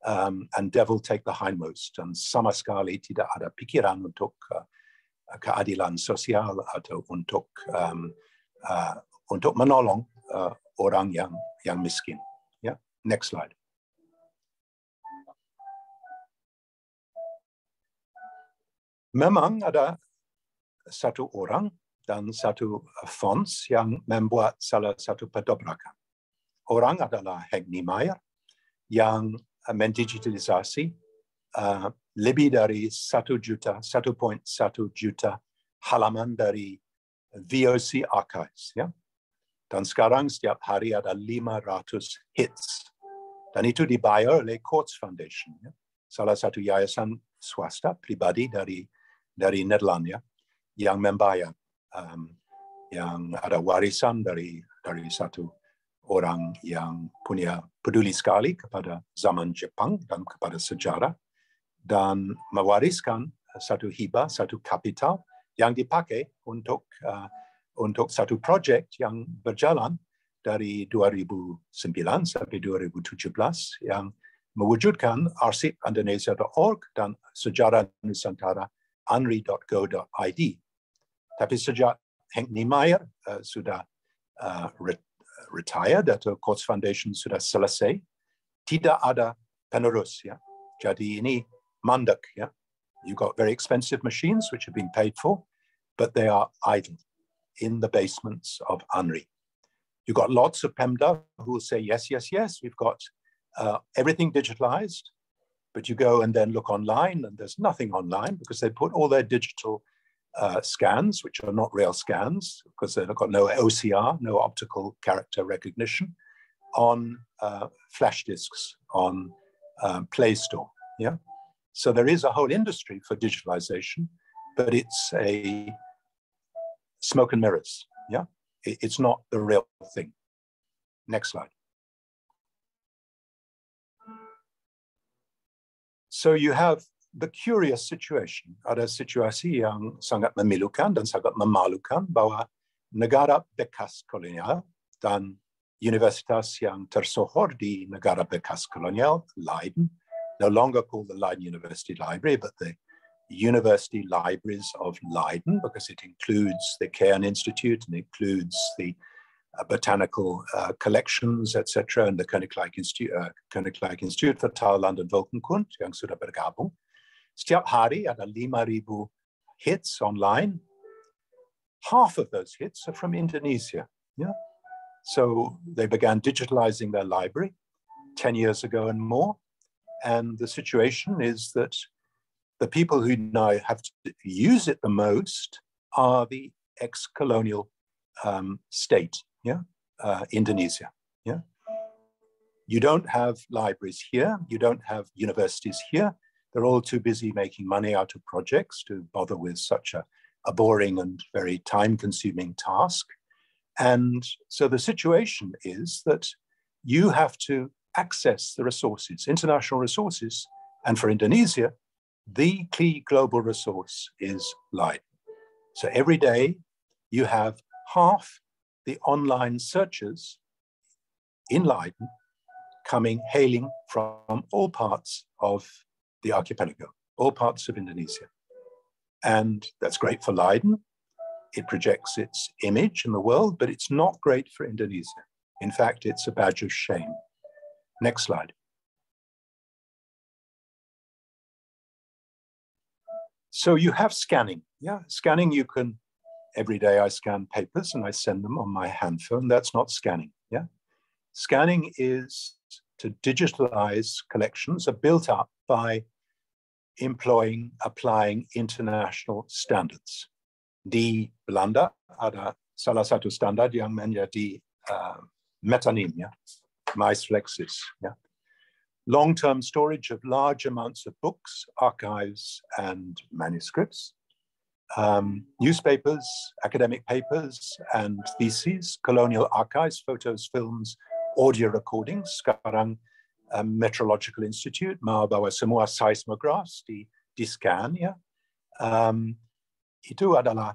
and devil take the hindmost. Dan sama sekali tidak ada pikiran untuk keadilan sosial atau untuk menolong orang yang miskin. Yeah. Next slide. Memang ada satu orang dan satu fonds yang membuat salah satu perdobrakan. Orang adalah Henk Niemeyer yang mendigitalisasi lebih dari 1.1 juta halaman dari VOC archives. Ya? Dan sekarang setiap hari ada 500 hits. Dan itu dibayar oleh Courts Foundation. Ya? Salah satu yayasan swasta pribadi dari Nederland, ya? Yang membayar. Yang ada warisan dari satu orang yang punya peduli sekali kepada zaman Jepang dan kepada sejarah, dan mewariskan satu hibah, satu kapital yang dipakai untuk satu projek yang berjalan dari 2009 sampai 2017 yang mewujudkan arsipindonesia.org dan sejarah Nusantara anri.go.id. Tapi sejak Henk Niemeyer sudah retired atau Courts Foundation sudah selesai, tidak ada penerus, ya. Jadi ini mandek, ya. You got very expensive machines which have been paid for, but they are idle in the basements of ANRI. You've got lots of PEMDA who will say, yes, yes, yes, we've got everything digitalized, but you go and then look online and there's nothing online because they put all their digital scans, which are not real scans because they've got no OCR, no optical character recognition, on flash disks, on Play Store, yeah? So there is a whole industry for digitalization, but it's a smoke and mirrors, yeah? It's not the real thing. Next slide. So you have the curious situation, ada situasi yang sangat memilukan dan sangat memalukan bahwa negara bekas kolonial dan universitas yang tersohor di negara bekas kolonial, Leiden, no longer called the Leiden University Library, but the University Libraries of Leiden, because it includes the Cairn Institute and includes the botanical collections, etc., and the Koninklijk Institute for Taalland and Volkenkunde yang sudah bergabung. Setiap hari ada 5,000 hits online. Half of those hits are from Indonesia. Yeah, so they began digitalizing their library 10 years ago and more. And the situation is that the people who now have to use it the most are the ex-colonial state, yeah, Indonesia, yeah. You don't have libraries here, you don't have universities here. They're all too busy making money out of projects to bother with such a boring and very time-consuming task. And so the situation is that you have to access the resources, international resources, and for Indonesia, the key global resource is Leiden. So every day you have half the online searches in Leiden hailing from all parts of the archipelago, all parts of Indonesia. And that's great for Leiden. It projects its image in the world, but it's not great for Indonesia. In fact, it's a badge of shame. Next slide. So you have scanning. Yeah, scanning, you can, every day I scan papers and I send them on my hand phone. That's not scanning. Yeah, scanning is to digitalize collections are built up by applying international standards. Di Belanda ada salah satu standard yang menjadi metanim, ya, mais flexis. Yeah. Long-term storage of large amounts of books, archives, and manuscripts, newspapers, academic papers, and theses, colonial archives, photos, films, audio recordings. Sekarang Meteorological Institute mau bawa semua seismographs di scan, ya. Itu adalah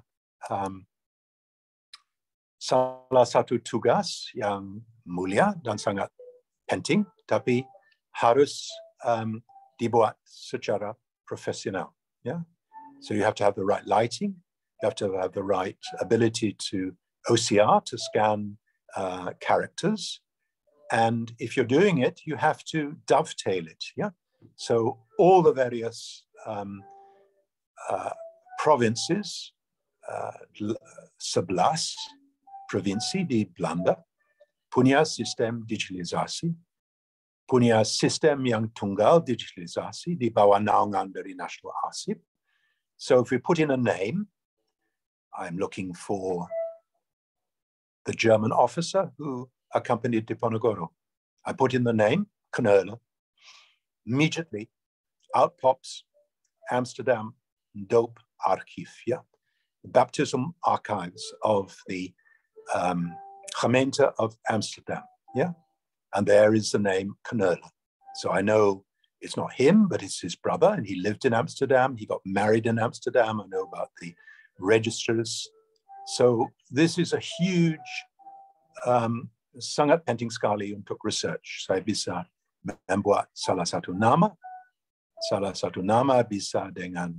salah satu tugas yang mulia dan sangat penting, tapi harus dibuat secara profesional. Yeah? So you have to have the right lighting, you have to have the right ability to OCR, to scan characters. And if you're doing it, you have to dovetail it. Yeah? So all the various provinces, 11 provinsi di Belanda, punya sistem digitalisasi, punya sistem yang tunggal digitalisasi di bawah naungan dari National Arsip. So if we put in a name, I'm looking for the German officer who accompanied Diponegoro. I put in the name, Knolle. Immediately, out pops Amsterdam Doop Archief, yeah? The baptism archives of the Gemeente of Amsterdam, yeah? And there is the name Knolle. So I know it's not him, but it's his brother, and he lived in Amsterdam. He got married in Amsterdam. I know about the registers. So this is a huge sangat penting sekali untuk research. Saya bisa membuat salah satu nama bisa dengan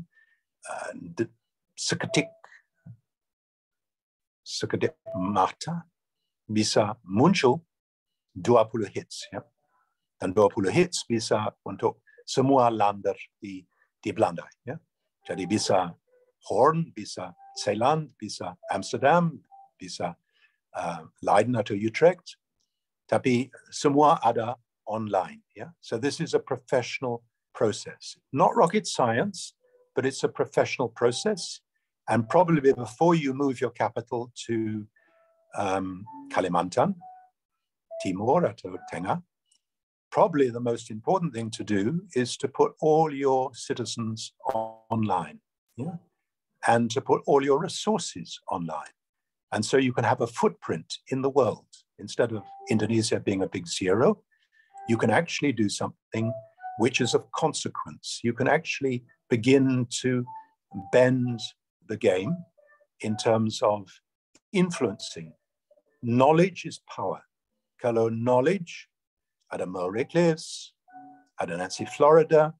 seketik mata bisa muncul 20 hits, ya. Dan 20 hits bisa untuk semua lander di Belanda, ya. Jadi bisa Hoorn, bisa Zeeland, bisa Amsterdam, bisa Leiden atau Utrecht, tapi semua ada online, ya. So this is a professional process, not rocket science, but it's a professional process. And probably before you move your capital to Kalimantan, Timor atau Tengah, probably the most important thing to do is to put all your citizens online, yeah? And to put all your resources online. And so you can have a footprint in the world. Instead of Indonesia being a big zero, you can actually do something which is of consequence. You can actually begin to bend the game in terms of influencing. Knowledge is power. Kalau knowledge, ada Merle Reckless, ada Nancy Florida,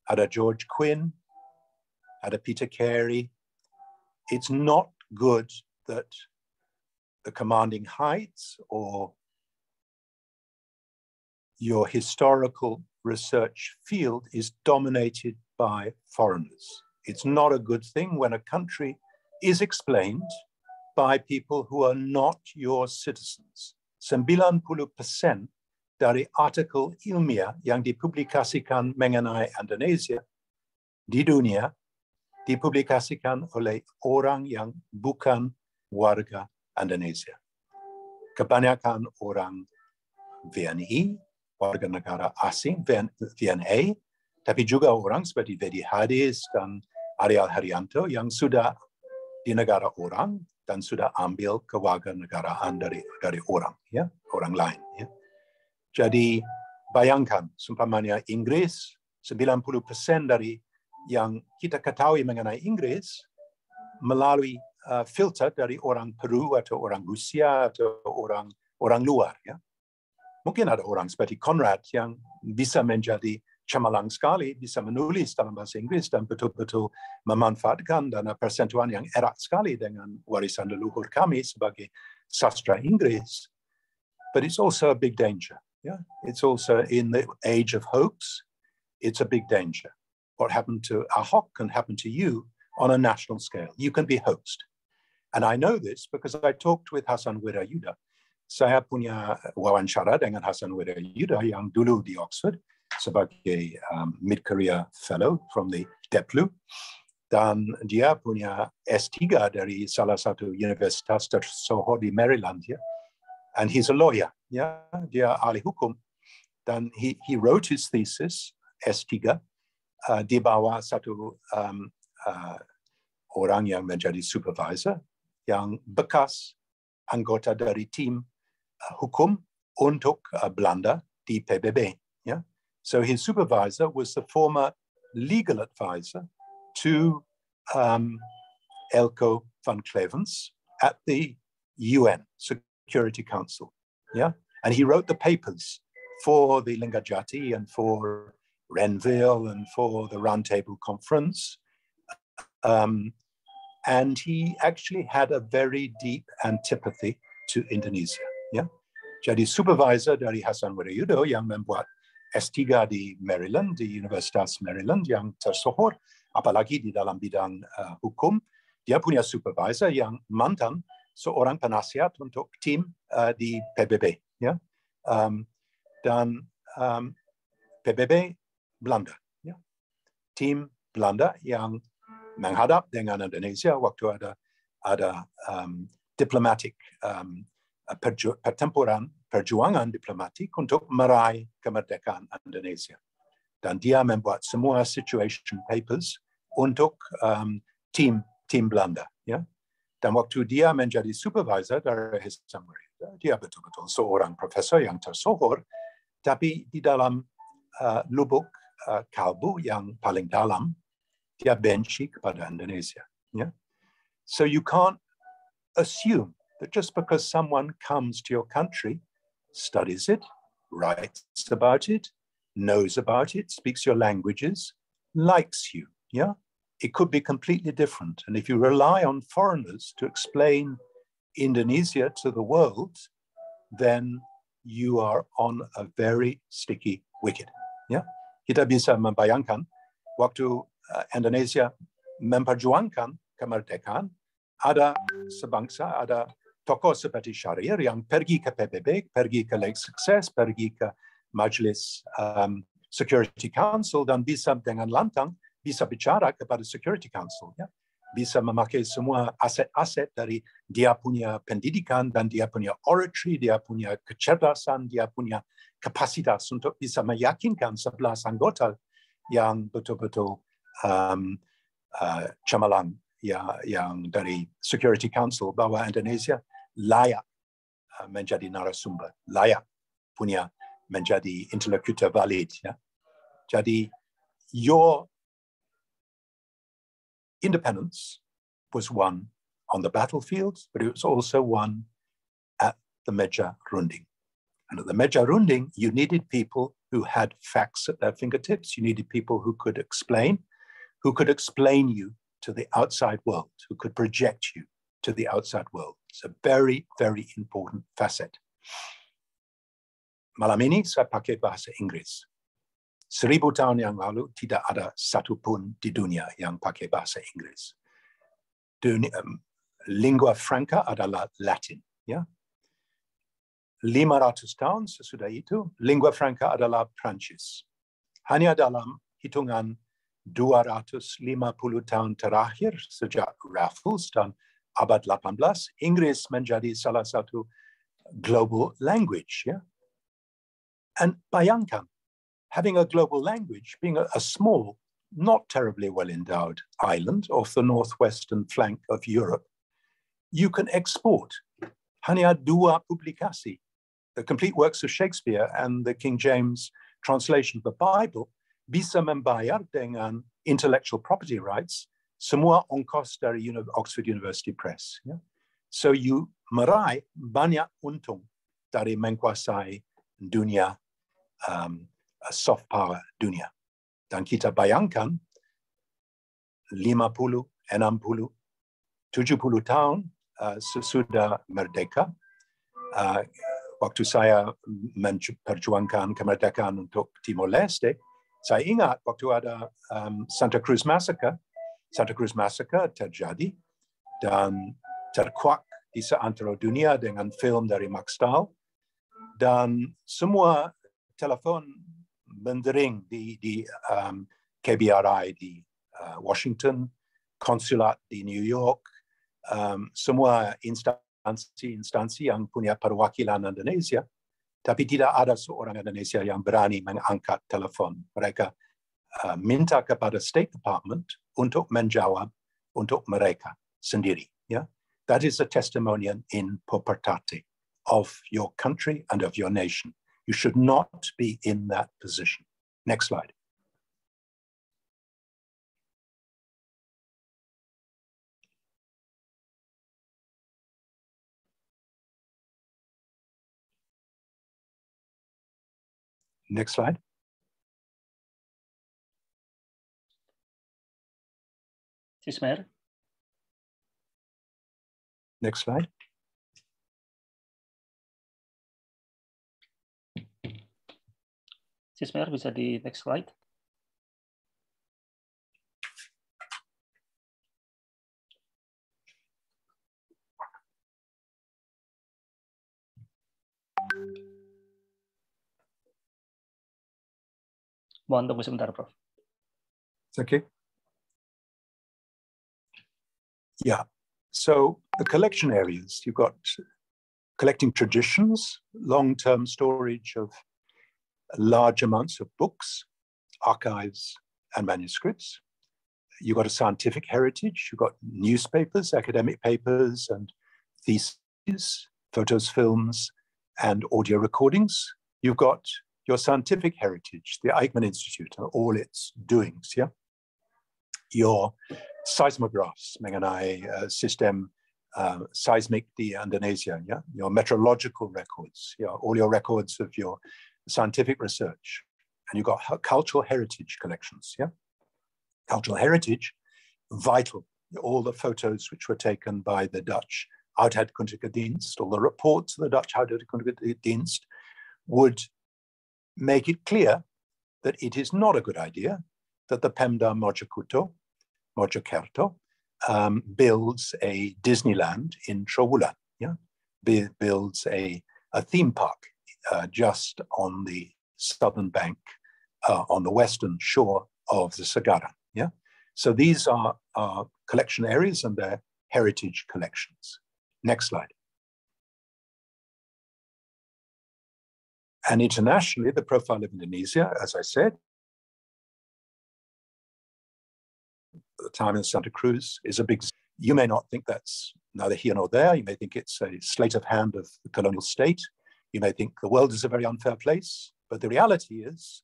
ada George Quinn, ada Peter Carey. It's not good that the commanding heights or your historical research field is dominated by foreigners. It's not a good thing when a country is explained by people who are not your citizens. 90% dari artikel ilmiah yang dipublikasikan mengenai Indonesia di dunia dipublikasikan oleh orang yang bukan warga Indonesia. Kebanyakan orang WNI, warga negara asing, WNA, tapi juga orang seperti Vedi Hadis dan Ariel Haryanto yang sudah di negara orang dan sudah ambil kewarganegaraan dari orang, ya, orang lain, ya. Jadi bayangkan, seumpamanya Inggris, 90% dari yang kita ketahui mengenai Inggris melalui filter dari orang Peru atau orang Rusia atau orang luar, ya. Mungkin ada orang seperti Conrad yang bisa menjadi cemerlang sekali, bisa menulis dalam bahasa Inggris dan betul-betul memanfaatkan dana persentuan yang erat sekali dengan warisan leluhur kami sebagai sastra Inggris. But it's also a big danger. Yeah, it's also in the age of hoax. It's a big danger. What happened to Ahok can happen to you on a national scale. You can be hoaxed. And I know this because I talked with Hasan Wirayuda. Saya punya wawancara dengan Hasan Wirayuda yang dulu di Oxford sebagai mid-career fellow from the DEPLU. Dan dia punya S3 dari salah satu universitas tersohor di Maryland, ya. And he's a lawyer, ya. Dia ahli hukum. Dan he wrote his thesis, S3, di bawah satu orang yang menjadi supervisor, yang bekas anggota dari tim hukum untuk Belanda di PBB, ya. So his supervisor was the former legal advisor to Elko van Clevens at the UN Security Council, yeah. And he wrote the papers for the Linggadjati and for Renville and for the Roundtable Conference. And he actually had a very deep antipathy to Indonesia, ya. Jadi supervisor dari Hasan Wirayuda yang membuat S3 di Maryland, di Universitas Maryland yang tersohor, apalagi di dalam bidang hukum, dia punya supervisor yang mantan seorang penasihat untuk tim di PBB, ya. Dan PBB Belanda, ya. Tim Belanda yang menghadap dengan Indonesia waktu ada diplomatic perjuangan diplomatik untuk meraih kemerdekaan Indonesia. Dan dia membuat semua situation papers untuk tim Belanda, ya. Dan waktu dia menjadi supervisor dari Hasan Wirayuda, dia betul-betul seorang profesor yang tersohor, tapi di dalam lubuk kalbu yang paling dalam, dia benci kepada Indonesia, ya. So you can't assume that just because someone comes to your country, studies it, writes about it, knows about it, speaks your languages, likes you, yeah? It could be completely different. And if you rely on foreigners to explain Indonesia to the world, then you are on a very sticky wicket, ya. Kita bisa membayangkan waktu Indonesia memperjuangkan kemerdekaan, ada sebangsa, ada tokoh seperti Syahrir yang pergi ke PBB, pergi ke Lake Success, pergi ke Majlis Security Council dan bisa dengan lantang bisa bicara kepada Security Council, ya. Bisa memakai semua aset-aset dari dia punya pendidikan dan dia punya oratory, dia punya kecerdasan, dia punya kapasitas untuk bisa meyakinkan 11 anggota yang betul-betul cemerlang yang dari Security Council bahwa Indonesia layak menjadi narasumber, layak punya menjadi interlocutor valid, ya. Jadi your independence was won on the battlefield, but it was also won at the meja runding. And at the meja runding, you needed people who had facts at their fingertips. You needed people who could explain you to the outside world, who could project you to the outside world. It's a very, very important facet. Malam ini saya pakai bahasa Inggris. 1000 tahun yang lalu tidak ada satu pun di dunia yang pakai bahasa Inggris. Lingua franca adalah Latin, ya. 500 tahun sesudah itu, lingua franca adalah Prancis. Hanya dalam hitungan 250 tahun terakhir sejak Raffles dan abad 18, Inggris menjadi salah satu global language, ya. And bayangkan, having a global language, being a small, not terribly well-endowed island off the northwestern flank of Europe, you can export hanya 2 publikasi, the complete works of Shakespeare and the King James translation of the Bible, bisa membayar dengan intellectual property rights semua ongkos dari Oxford University Press. Yeah? So you meraih banyak untung dari menguasai dunia soft power dunia. Dan kita bayangkan 50, 60, 70 tahun sesudah merdeka, waktu saya memperjuangkan kemerdekaan untuk Timor Leste, saya ingat waktu ada Santa Cruz Massacre terjadi dan terkuak di seantero dunia dengan film dari Max Stahl, dan semua telepon mendering di KBRI di Washington, konsulat di New York, semua instansi yang punya perwakilan Indonesia, tapi tidak ada seorang Indonesia yang berani mengangkat telepon. Mereka minta kepada State Department untuk menjawab untuk mereka sendiri. Yeah? That is a testimonial in propritate of your country and of your nation. You should not be in that position. Next slide. Next slide. Cismer. Next slide. Cismer, bisa di next slide. Mohon tunggu sebentar, Prof. It's okay. Yeah. So the collection areas, you've got collecting traditions, long-term storage of large amounts of books, archives, and manuscripts. You've got a scientific heritage. You've got newspapers, academic papers, and theses, photos, films, and audio recordings. You've got your scientific heritage, the Eichmann Institute, and all its doings, yeah? Your seismographs mengenai sistem seismic di Indonesia, yeah, your meteorological records, yeah, all your records of your scientific research, and you've got cultural heritage collections, yeah. Cultural heritage, vital. All the photos which were taken by the Dutch Oudheidkundige Dienst, all the reports of the Dutch Oudheidkundige Dienst would make it clear that it is not a good idea that the Pemda Mojokerto builds a Disneyland in Trowulan, yeah? Builds a theme park just on the southern bank, on the western shore of the Segarang, yeah? So these are collection areas and they're heritage collections. Next slide. And internationally, the profile of Indonesia, as I said, the time in Santa Cruz is a big, you may not think that's neither here nor there. You may think it's a sleight of hand of the colonial state. You may think the world is a very unfair place, but the reality is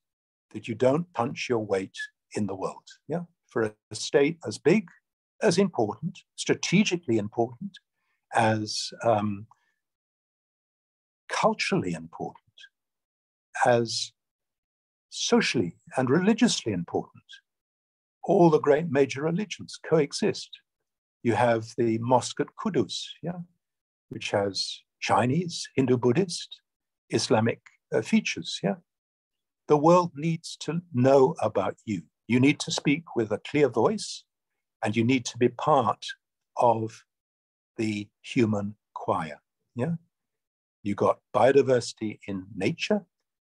that you don't punch your weight in the world, yeah? For a state as big, as important, strategically important, as culturally important, as socially and religiously important. All the great major religions coexist. You have the mosque at Kudus, yeah, which has Chinese, Hindu, Buddhist, Islamic features, yeah. The world needs to know about you. You need to speak with a clear voice, and you need to be part of the human choir, yeah. You got biodiversity in nature,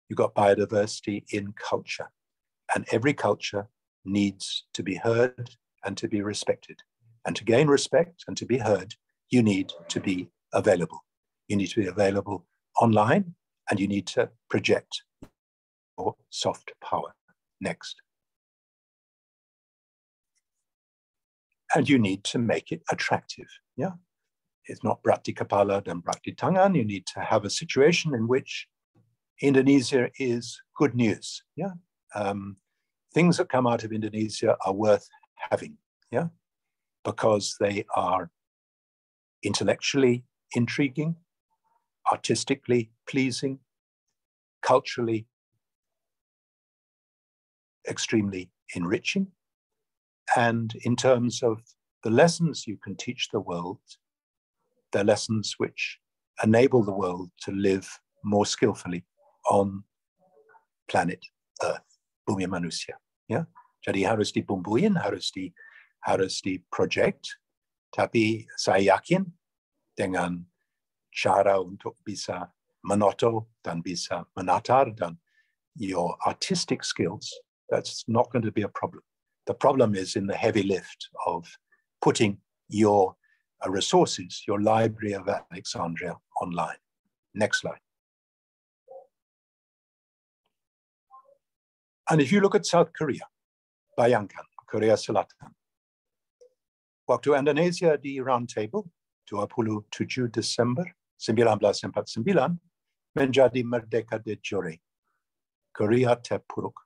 you got biodiversity in culture, and every culture needs to be heard and to be respected. And to gain respect and to be heard, you need to be available. You need to be available online, and you need to project your soft power. Next. And you need to make it attractive, yeah? It's not Brakti Kapala dan Brakti Tangan. You need to have a situation in which Indonesia is good news, yeah? Things that come out of Indonesia are worth having, yeah? Because they are intellectually intriguing, artistically pleasing, culturally extremely enriching. And in terms of the lessons you can teach the world, they're lessons which enable the world to live more skillfully on planet Earth, bumi manusia. Ya, jadi harus dibumbuin, harus di-project. Tapi saya yakin dengan cara untuk bisa menoto dan bisa menatar dan your artistic skills, that's not going to be a problem. The problem is in the heavy lift of putting your resources, your Library of Alexandria online. Next slide. And if you look at South Korea, bayangkan, Korea Selatan. Waktu Indonesia di Roundtable, 27 Desember 1949, menjadi merdeka de jure. Korea terpuruk.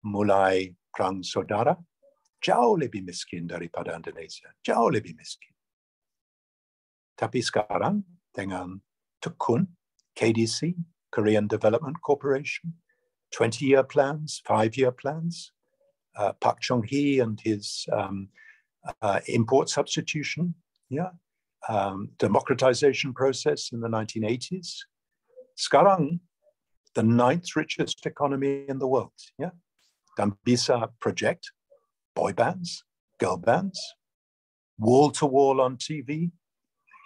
Mulai perang saudara, jauh lebih miskin daripada Indonesia, jauh lebih miskin. Tapi sekarang dengan tekun KDC, Korean Development Corporation, 20-year plans, 5-year plans, Park Chung-hee and his import substitution, yeah, democratization process in the 1980s. Sekarang, the 9th richest economy in the world, yeah. Dan bisa project boy bands, girl bands, wall-to-wall on TV,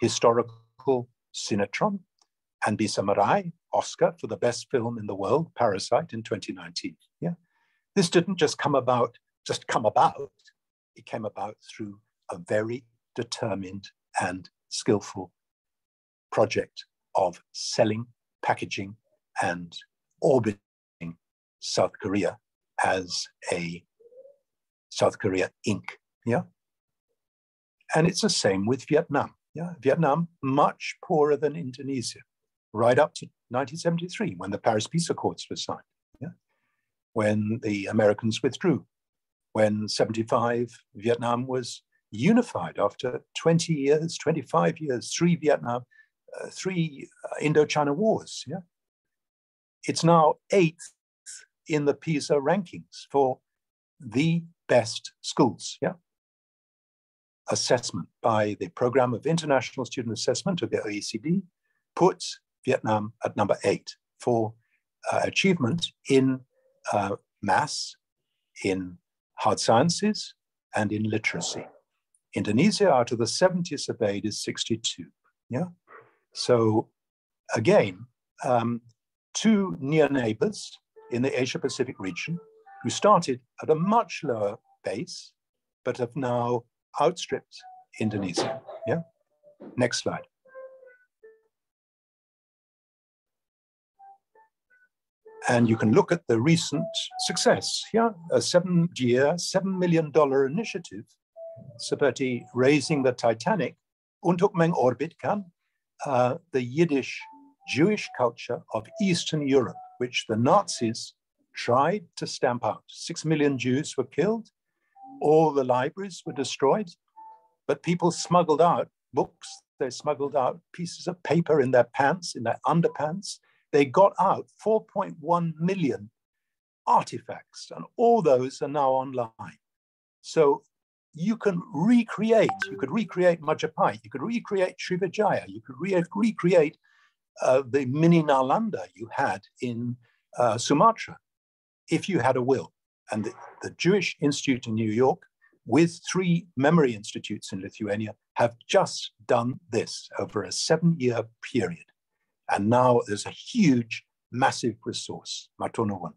historical Sinetron, and bisa meraih Oscar for the best film in the world, Parasite, in 2019. Yeah, this didn't just come about. It came about through a very determined and skillful project of selling, packaging, and orbiting South Korea as a South Korea Inc. Yeah, and it's the same with Vietnam. Yeah, Vietnam much poorer than Indonesia, right up to 1973 when the Paris Peace Accords were signed. Yeah, when the Americans withdrew, when 75 Vietnam was unified after 20 years, 25 years, 3 Vietnam, 3 Indochina wars. Yeah, it's now 8th in the PISA rankings for the best schools. Yeah, assessment by the Program of International Student Assessment of the OECD puts Vietnam at number 8 for achievement in maths, in hard sciences, and in literacy. Indonesia, out of the 70 surveyed, is 62. Yeah. So again, 2 near neighbors in the Asia-Pacific region who started at a much lower base, but have now outstripped Indonesia. Yeah. Next slide. And you can look at the recent success. Yeah, a 7-year, $7 million initiative seperti raising the Titanic untuk mengorbitkan the Yiddish Jewish culture of Eastern Europe, which the Nazis tried to stamp out. 6 million Jews were killed. All the libraries were destroyed, but people smuggled out books. They smuggled out pieces of paper in their pants, in their underpants. They got out 4.1 million artifacts, and all those are now online. So you can recreate, Majapahit, you could recreate Srivijaya, you could recreate the mini Nalanda you had in Sumatra, if you had a will. And the Jewish Institute in New York, with 3 memory institutes in Lithuania, have just done this over a 7-year period. And now there's a huge, massive resource. Matono one.